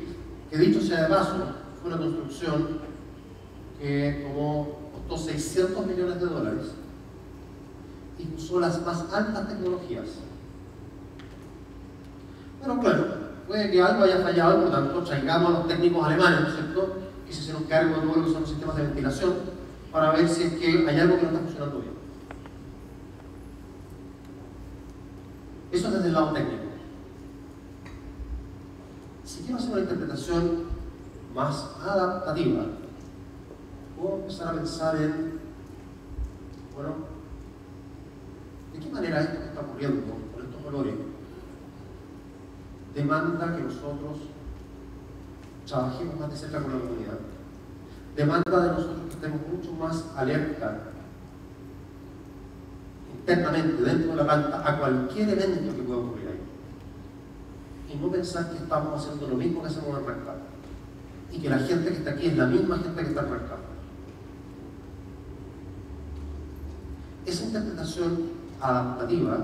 Que dicho sea de paso, fue una construcción que costó $600 millones y usó las más altas tecnologías. Pero claro, puede que algo haya fallado, por lo tanto, traigamos a los técnicos alemanes, ¿no es cierto?, que se hicieron cargo de todo lo que son los sistemas de ventilación, para ver si es que hay algo que no está funcionando bien. Eso es desde el lado técnico. Si quiero hacer una interpretación más adaptativa, puedo empezar a pensar en, bueno, ¿de qué manera esto que está ocurriendo con estos colores demanda que nosotros trabajemos más de cerca con la comunidad? Demanda de nosotros que estemos mucho más alerta internamente, dentro de la planta, a cualquier evento que pueda ocurrir ahí. Y no pensar que estamos haciendo lo mismo que hacemos en Rancagua. Y que la gente que está aquí es la misma gente que está en Rancagua. Esa interpretación adaptativa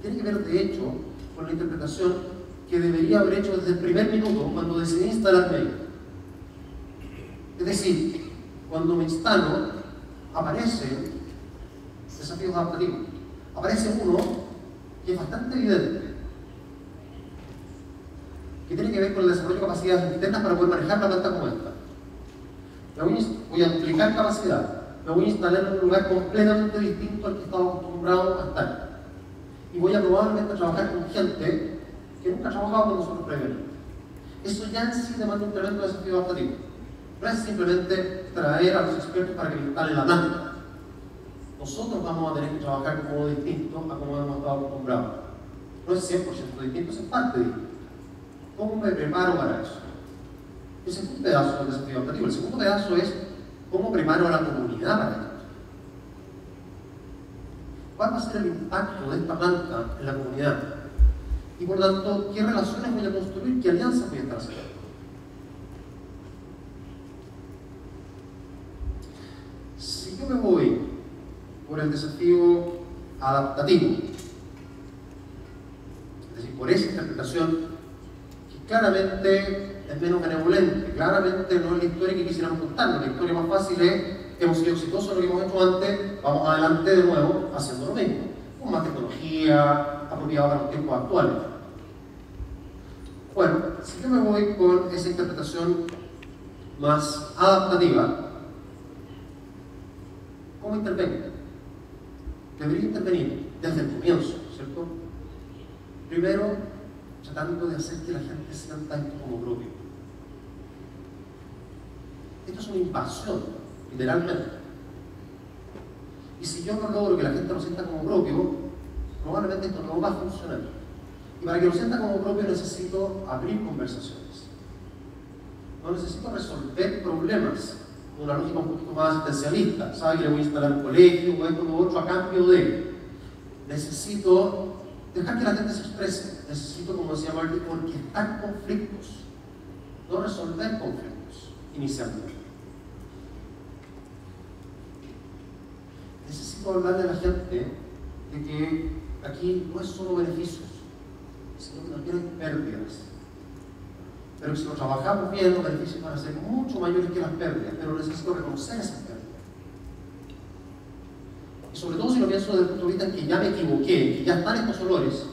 tiene que ver, de hecho, con la interpretación que debería haber hecho desde el primer minuto cuando decidí instalarme ahí. Es decir, cuando me instalo, aparecen desafíos adaptativos. Aparece uno que es bastante evidente, que tiene que ver con el desarrollo de capacidades internas para poder manejar la planta como esta. Voy a duplicar capacidad, me voy a instalar en un lugar completamente distinto al que estaba acostumbrado a estar. Y voy a probablemente trabajar con gente que nunca ha trabajado con nosotros previamente. Eso ya en sí demanda un tremendo desafío adaptativo. No es simplemente traer a los expertos para que me instalen la planta. Nosotros vamos a tener que trabajar de modo distinto a como hemos estado acostumbrados. No es 100% distinto, es en parte distinto. ¿Cómo me preparo para eso? Ese es un pedazo del desafío adaptativo. El segundo pedazo es cómo preparo a la comunidad para esto. ¿Cuál va a ser el impacto de esta planta en la comunidad? Y por lo tanto, ¿qué relaciones voy a construir? ¿Qué alianzas voy a estar haciendo? Si yo me voy por el desafío adaptativo, es decir, por esa interpretación que claramente es menos benevolente, claramente no es la historia que quisiéramos contarnos. La historia más fácil es: hemos sido exitosos en lo que hemos hecho antes, vamos adelante de nuevo haciendo lo mismo, con más tecnología, apropiada para los tiempos actuales. Bueno, si yo me voy con esa interpretación más adaptativa, ¿cómo intervengo? Debería intervenir desde el comienzo, ¿cierto? Primero, tratando de hacer que la gente sienta esto como propio. Esto es una invasión, literalmente. Y si yo no logro que la gente lo sienta como propio, probablemente esto no va a funcionar. Y para que lo sienta como propio necesito abrir conversaciones. No necesito resolver problemas con una lógica un poquito más asistencialista. ¿Sabe que le voy a instalar un colegio o esto o otro a cambio de? Necesito dejar que la gente se exprese. Necesito, como decía Marty, orquestar conflictos, no resolver conflictos inicialmente. Necesito hablarle a la gente de que aquí no es solo beneficios, sino que también hay pérdidas. Pero si lo trabajamos bien, los beneficios van a ser mucho mayores que las pérdidas, pero necesito reconocer esas pérdidas. sobre todo si lo pienso desde el punto de vista en que ya me equivoqué, que ya están estos olores,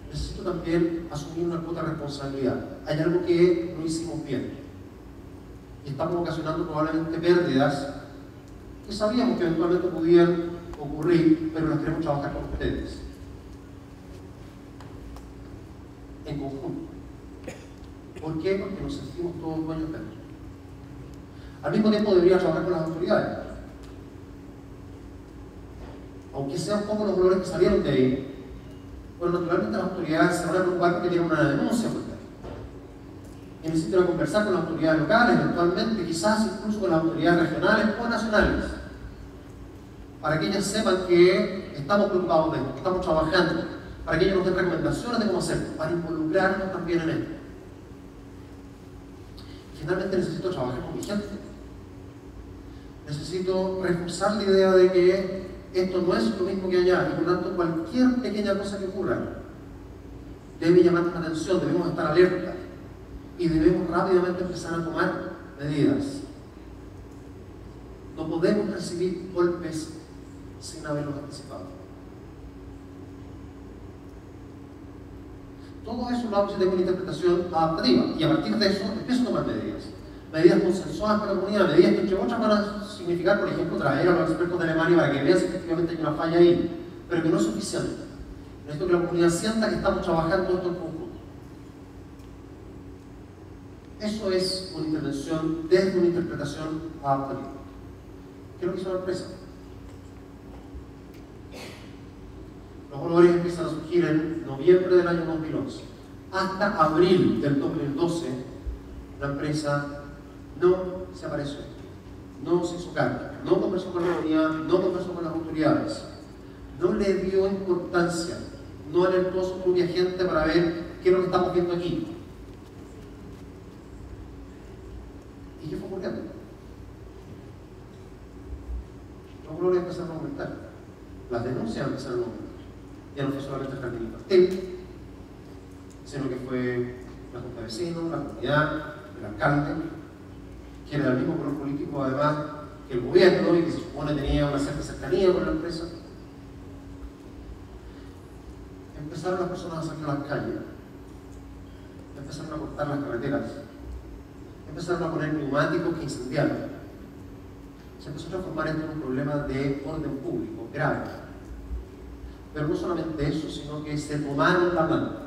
necesito también asumir una cuota de responsabilidad. Hay algo que no hicimos bien y estamos ocasionando probablemente pérdidas que sabíamos que eventualmente podían ocurrir, pero las queremos trabajar con ustedes en conjunto. ¿Por qué? Porque nos sentimos todos dueños de esto. Al mismo tiempo debería trabajar con las autoridades, aunque sean pocos los olores que salieron de ahí. Bueno, naturalmente las autoridades se van a preocupar porque tienen una denuncia por ahí y necesitan conversar con las autoridades locales, eventualmente quizás incluso con las autoridades regionales o nacionales, para que ellas sepan que estamos preocupados de esto, que estamos trabajando, para que ellos nos den recomendaciones de cómo hacerlo, para involucrarnos también en esto. Finalmente necesito trabajar con mi gente. Necesito reforzar la idea de que esto no es lo mismo que allá, y por lo tanto cualquier pequeña cosa que ocurra debe llamar nuestra atención, debemos estar alerta y debemos rápidamente empezar a tomar medidas. No podemos recibir golpes sin haberlos anticipado. Todo eso lo hago si tengo una interpretación adaptativa, y a partir de eso empiezo a tomar medidas. Medidas consensuadas con la comunidad, medidas que entre otras van a significar, por ejemplo, traer a los expertos de Alemania para que vean si efectivamente hay una falla ahí, pero que no es suficiente. Necesito que la comunidad sienta que estamos trabajando esto en conjunto. Eso es una intervención desde una interpretación adaptativa. ¿Qué es lo que hizo la empresa? Los olores empiezan a surgir en noviembre del año 2011. Hasta abril del 2012, la empresa no se apareció, no se hizo cargo, no conversó con la comunidad, no conversó con las autoridades, no le dio importancia, no alertó a su propia gente para ver qué es lo que estamos viendo aquí. ¿Y qué fue ocurriendo? Los olores empezaron a aumentar, las denuncias empezaron a aumentar. Ya no fue solamente el jardín infantil, sino que fue la junta de vecinos, la comunidad, el alcalde, que era del mismo color político además que el gobierno y que se supone tenía una cierta cercanía con la empresa. Empezaron las personas a salir a las calles, empezaron a cortar las carreteras, empezaron a poner neumáticos que incendiaron. Se empezó a transformar en un problema de orden público grave. Pero no solamente eso, sino que se tomaron la planta.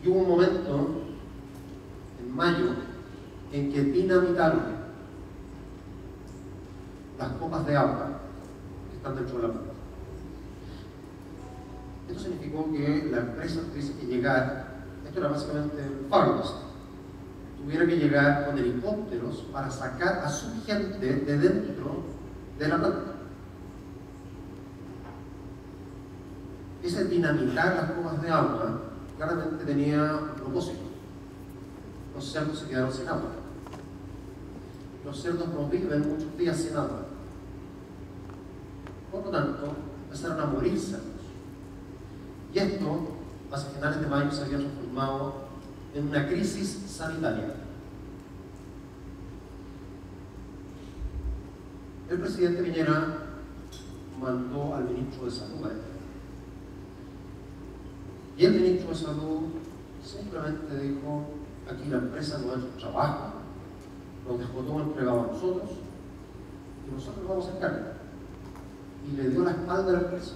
Y hubo un momento, en mayo, en que dinamitaron las copas de agua que están dentro de la planta. Esto significó que la empresa tuviese que llegar, esto era básicamente un fármaco, tuviera que llegar con helicópteros para sacar a su gente de dentro de la planta. Ese dinamitar las copas de agua claramente tenía un propósito. Los cerdos se quedaron sin agua. Los cerdos no viven muchos días sin agua. Por lo tanto, empezaron a morir cerdos. Y esto, hacia finales de mayo, se había transformado en una crisis sanitaria. El presidente Piñera mandó al ministro de Salud a él. Y el ministro de Salud simplemente dijo: aquí la empresa no ha hecho su trabajo, nos dejó todo entregado a nosotros y nosotros vamos a cargo. Y le dio la espalda a la empresa.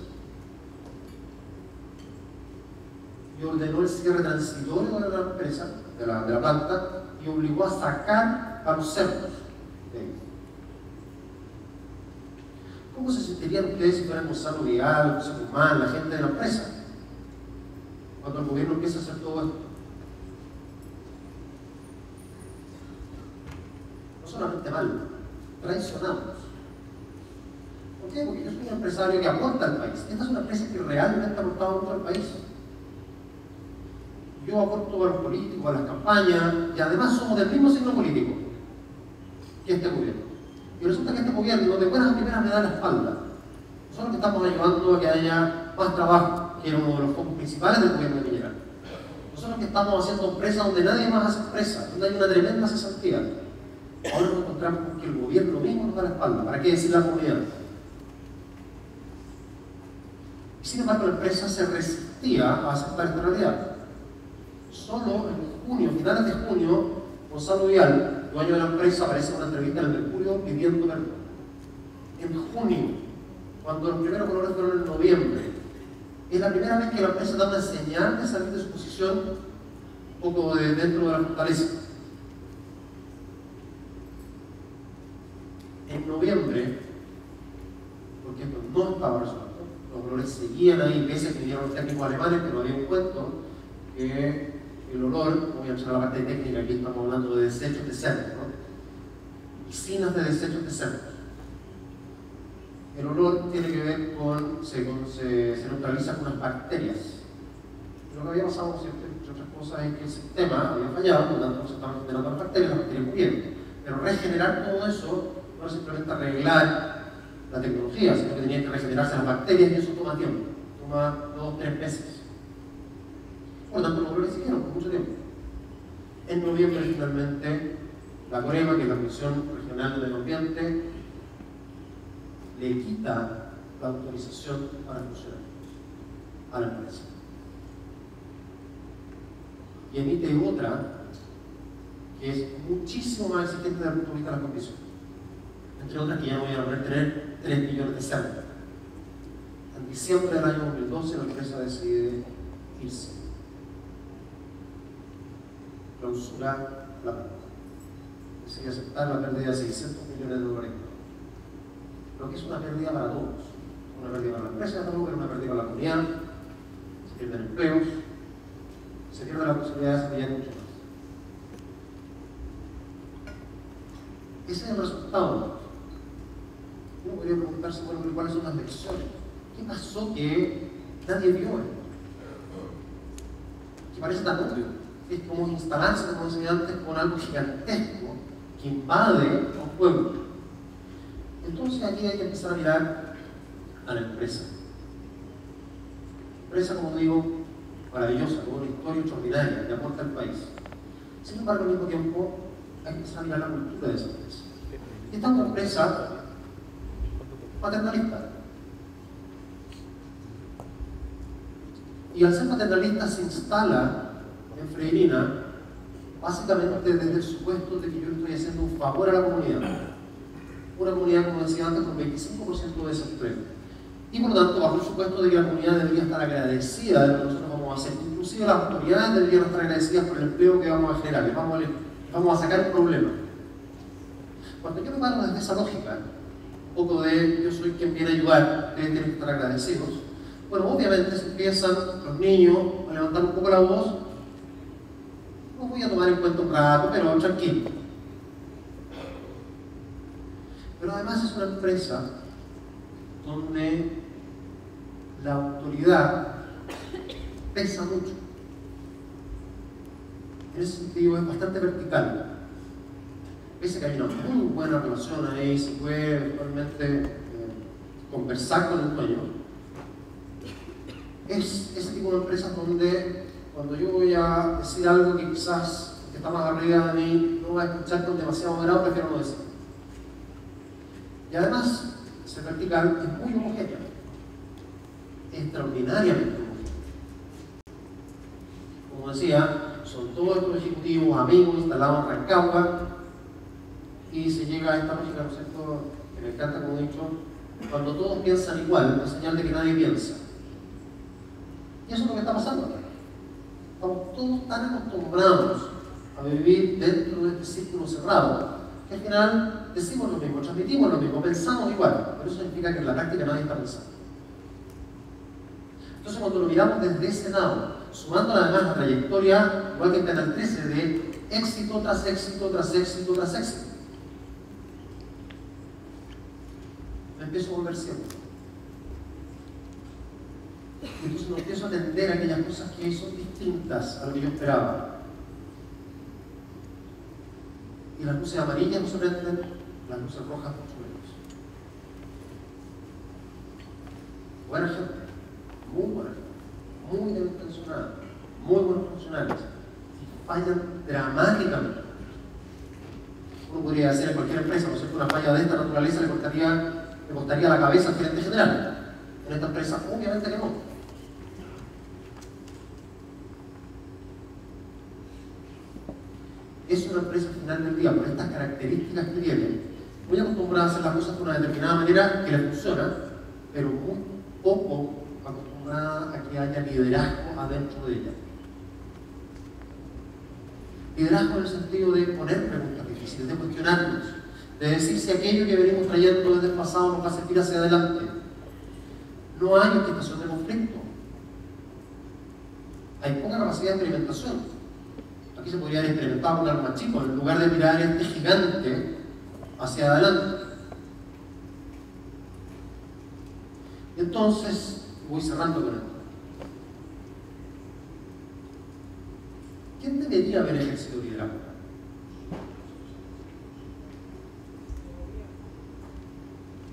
Y ordenó el cierre transitorio de la empresa, de la planta, y obligó a sacar a los cerdos de ahí. ¿Cómo se sentirían ustedes si fueran Gonzalo Vidal, José Guzmán, la gente de la empresa, cuando el gobierno empieza a hacer todo esto? No solamente mal, traicionados. ¿Por qué? Porque yo soy un empresario que aporta al país. Esta es una empresa que realmente ha aportado mucho al país. Yo aporto a los políticos, a las campañas, y además somos del mismo signo político que este gobierno. Y resulta que este gobierno de buenas a primeras me da la espalda. Nosotros que estamos ayudando a que haya más trabajo, que era uno de los focos principales del gobierno de Piñera. Nosotros que estamos haciendo empresas donde nadie más hace empresas, donde hay una tremenda cesantía. Ahora nos encontramos con que el gobierno mismo nos da la espalda. ¿Para qué decir la comunidad? Y sin embargo, la empresa se resistía a aceptar esta realidad. Solo en junio, finales de junio, Gonzalo Vial, dueño de la empresa, aparece en una entrevista en el Mercurio pidiendo perdón. En junio, cuando los primeros colores fueron en noviembre, es la primera vez que la empresa da una señal de salir de su posición un poco de dentro de la fortaleza. En noviembre, porque esto no estaba resuelto, los olores seguían ahí, pese a que vinieron los técnicos alemanes, pero había un cuento que el olor, no voy a entrar a la parte técnica, aquí estamos hablando de desechos de cerdos, ¿no? Piscinas de desechos de cerdos. El olor tiene que ver con, se neutraliza con unas bacterias. Lo que había pasado, entre otras cosas, es que el sistema había fallado, por lo tanto se estaban generando las bacterias murieron. Pero regenerar todo eso no es simplemente arreglar la tecnología, sino que tenían que regenerarse las bacterias y eso toma tiempo, toma 2 o 3 meses. Por lo tanto, los olores siguieron por mucho tiempo. En noviembre, finalmente, la COREMA, que es la Comisión Regional de Medio Ambiente, le quita la autorización para funcionar a la empresa. Y emite otra que es muchísimo más exigente desde el punto de vista de las condiciones. Entre otras, que ya no voy a lograr tener 3 millones de cerdos. En diciembre del año 2012, la empresa decide irse. Clausurar la planta. Decide aceptar la pérdida de 600 millones de dólares. Lo que es una pérdida para todos. Una pérdida para la empresa, pero una pérdida para la comunidad. Se pierden empleos, se pierde la posibilidad de desarrollar mucho más. Ese es el resultado. Uno podría preguntarse, bueno, pero ¿cuáles son las lecciones? ¿Qué pasó que nadie vio esto? Que parece tan obvio. Es como instalarse, como decía antes, con algo gigantesco que invade a un pueblo. Entonces aquí hay que empezar a mirar a la empresa. Empresa, como digo, maravillosa, con una historia extraordinaria que aporta al país. Sin embargo, al mismo tiempo, hay que empezar a mirar la cultura de esa empresa. Esta es una empresa paternalista. Y al ser paternalista se instala en Freirina básicamente desde el supuesto de que yo estoy haciendo un favor a la comunidad. Una comunidad, como decía antes, con 25% de desempleo. Y por lo tanto, bajo el supuesto de que la comunidad debería estar agradecida de lo que nosotros vamos a hacer. Inclusive las autoridades deberían estar agradecidas por el empleo que vamos a generar. Les vamos a sacar un problema. Cuando yo me paro desde esa lógica, un poco de yo soy quien viene a ayudar, tienen que estar agradecidos. Bueno, obviamente se empiezan los niños a levantar un poco la voz. No voy a tomar en cuenta un rato, pero tranquilo. Pero además es una empresa donde la autoridad pesa mucho. En ese sentido es bastante vertical. Pese que hay una muy buena relación ahí, se puede eventualmente conversar con el dueño. Es ese tipo de empresas donde cuando yo voy a decir algo que quizás que está más arriba de mí no va a escuchar con demasiado grado, prefiero no decir. Y además, ser vertical es muy homogéneo, extraordinariamente homogéneo. Como decía, son todos estos ejecutivos amigos instalados en Rancagua y se llega a esta lógica, ¿no es cierto?, que me encanta, como he dicho, cuando todos piensan igual, es señal de que nadie piensa. Y eso es lo que está pasando acá. Estamos todos tan acostumbrados a vivir dentro de este círculo cerrado que al final decimos lo mismo, transmitimos lo mismo, pensamos igual, pero eso significa que en la práctica nadie está pensando. Entonces cuando lo miramos desde ese lado, sumando además la trayectoria, igual que en Canal 13, de éxito tras éxito, tras éxito, tras éxito, me empiezo a volver ciego. Y entonces me empiezo a atender a aquellas cosas que son distintas a lo que yo esperaba. Y las luces amarillas no se prenden, las luces rojas mucho menos. Buena gente, muy buena gente, muy bien intencionada, muy buenos funcionarios, y fallan dramáticamente. Uno podría que hacer en cualquier empresa, ¿no es cierto? Una falla de esta naturaleza le costaría la cabeza al gerente general. En esta empresa, obviamente que no. Es una empresa al final del día, por estas características que tiene, muy acostumbrada a hacer las cosas de una determinada manera que le funciona, pero muy poco acostumbrada a que haya liderazgo adentro de ella. Liderazgo en el sentido de poner preguntas difíciles, de cuestionarnos, de decir si aquello que venimos trayendo desde el pasado nos va a servir hacia adelante. No hay orquestación de conflicto. Hay poca capacidad de experimentación. Aquí se podría haber experimentado con algo más chico, en lugar de mirar este gigante hacia adelante. Entonces, voy cerrando con esto. ¿Quién debería haber ejercido liderazgo?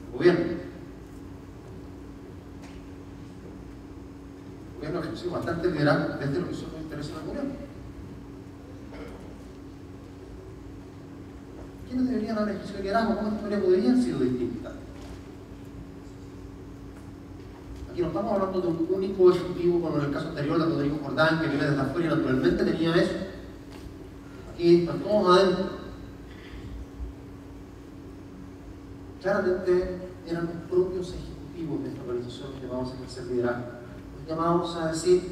El gobierno. El gobierno ha ejercido bastante liderazgo desde lo que son los intereses del gobierno. ¿Quiénes deberían haber ejercido liderazgo? ¿Cómo esta historia podría haber sido distinta? Aquí no estamos hablando de un único ejecutivo, como en el caso anterior de Rodrigo Jordán, que viene desde afuera y naturalmente tenía eso. Aquí están todos adentro. Claramente eran los propios ejecutivos de esta organización que llamados a ejercer liderazgo. Los llamábamos a decir,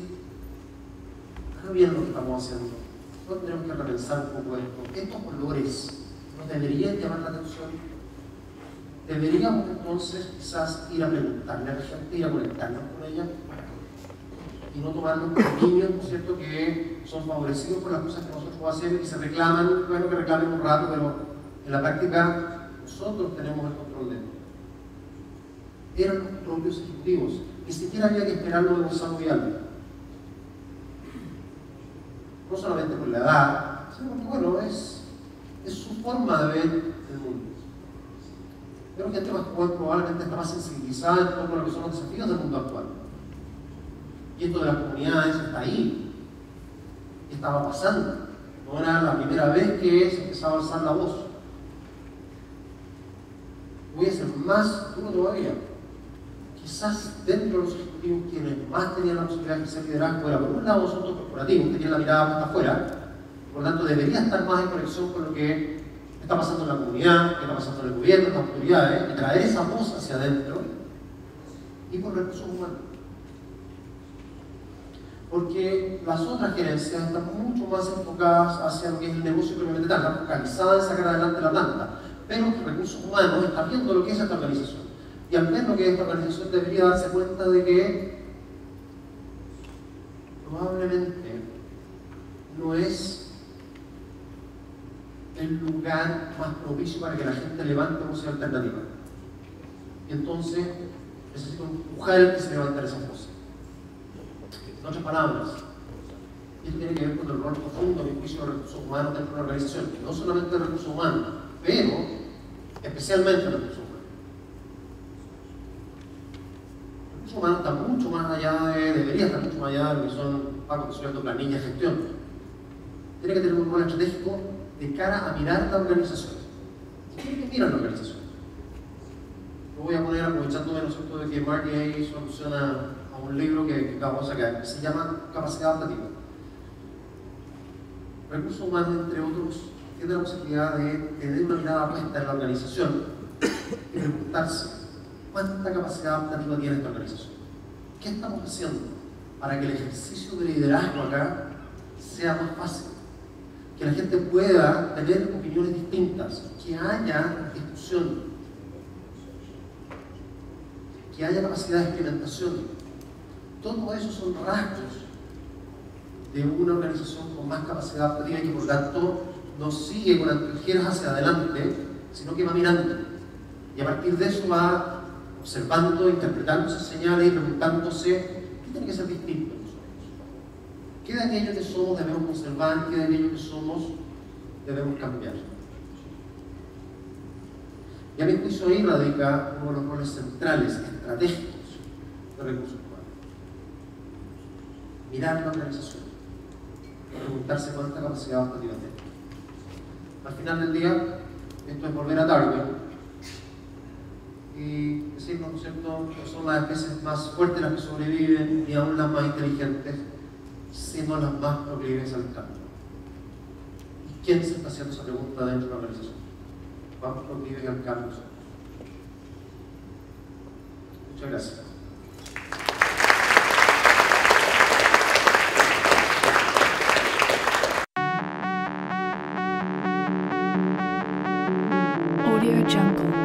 ahora bien lo que estamos haciendo. Nosotros tenemos que repensar un poco esto. Estos colores nos deberían llamar la atención. Deberíamos entonces quizás ir a preguntarle a la gente, ir a conectarnos con ella y no tomarnos como niños, ¿no es cierto?, que son favorecidos por las cosas que nosotros hacemos y se reclaman, bueno, que reclamen un rato, pero en la práctica nosotros tenemos el control de esto. Eran los propios ejecutivos, ni siquiera había que esperarlo de Gonzalo Vial. No solamente por la edad, sino porque, bueno, es su forma de ver el mundo. Pero gente más joven probablemente está más sensibilizada en torno a lo que son los desafíos del mundo actual. Y esto de las comunidades está ahí. Y estaba pasando. No era la primera vez que se empezaba a alzar la voz. Voy a ser más duro todavía. Quizás dentro de los ejecutivos quienes más tenían la posibilidad de ejercer liderazgo era, por un lado, los otros corporativos, que tenían la mirada puesta afuera. Por lo tanto, debería estar más en conexión con lo que está pasando en la comunidad, qué está pasando en el gobierno, en las autoridades, y traer esa voz hacia adentro, y por recursos humanos. Porque las otras gerencias están mucho más enfocadas hacia lo que es el negocio propiamente tal, están focalizadas en sacar adelante la planta, pero los recursos humanos están viendo lo que es esta organización. Y al ver lo que es esta organización debería darse cuenta de que probablemente no es el lugar más propicio para que la gente levante voces alternativas. Y entonces necesito empujar el que se levantara esa voz. En otras palabras, y esto tiene que ver con el rol profundo, a mi juicio, de recursos humanos dentro de una organización, no solamente de recursos humanos, pero especialmente de recursos humanos. Recursos humanos está mucho más allá debería estar mucho más allá de lo que son pagos de sueldo, planilla, gestión. Tiene que tener un rol estratégico de cara a mirar la organización. ¿Quién mira la organización? Lo voy a poner aprovechándome, ¿no es cierto?, de que Mark Gay hizo alusión a un libro que acabamos de sacar, que se llama Capacidad Adaptativa. Recursos humanos, entre otros, tiene la posibilidad de tener una mirada puesta en la organización y preguntarse, ¿cuánta capacidad adaptativa tiene esta organización? ¿Qué estamos haciendo para que el ejercicio de liderazgo acá sea más fácil? Que la gente pueda tener opiniones distintas, que haya discusión, que haya capacidad de experimentación. Todo eso son rasgos de una organización con más capacidad adaptativa y que por tanto no sigue con anteojeras hacia adelante, sino que va mirando. Y a partir de eso va observando, interpretando esas señales y preguntándose qué tiene que ser distinto. ¿Qué de aquello que somos debemos conservar? ¿Qué de aquello que somos debemos cambiar? Y a mi juicio ahí radica uno de los roles centrales, estratégicos de recursos humanos. Mirar la organización, preguntarse cuánta capacidad adaptativa tiene. Al final del día, esto es volver a Darwin, y decirnos, ¿no es cierto?, que son las especies más fuertes las que sobreviven y aún las más inteligentes, siendo las más proclives al cambio. ¿Y quién se está haciendo esa pregunta dentro de la organización? ¿Más proclives al cambio? Muchas gracias. Audio Jungle.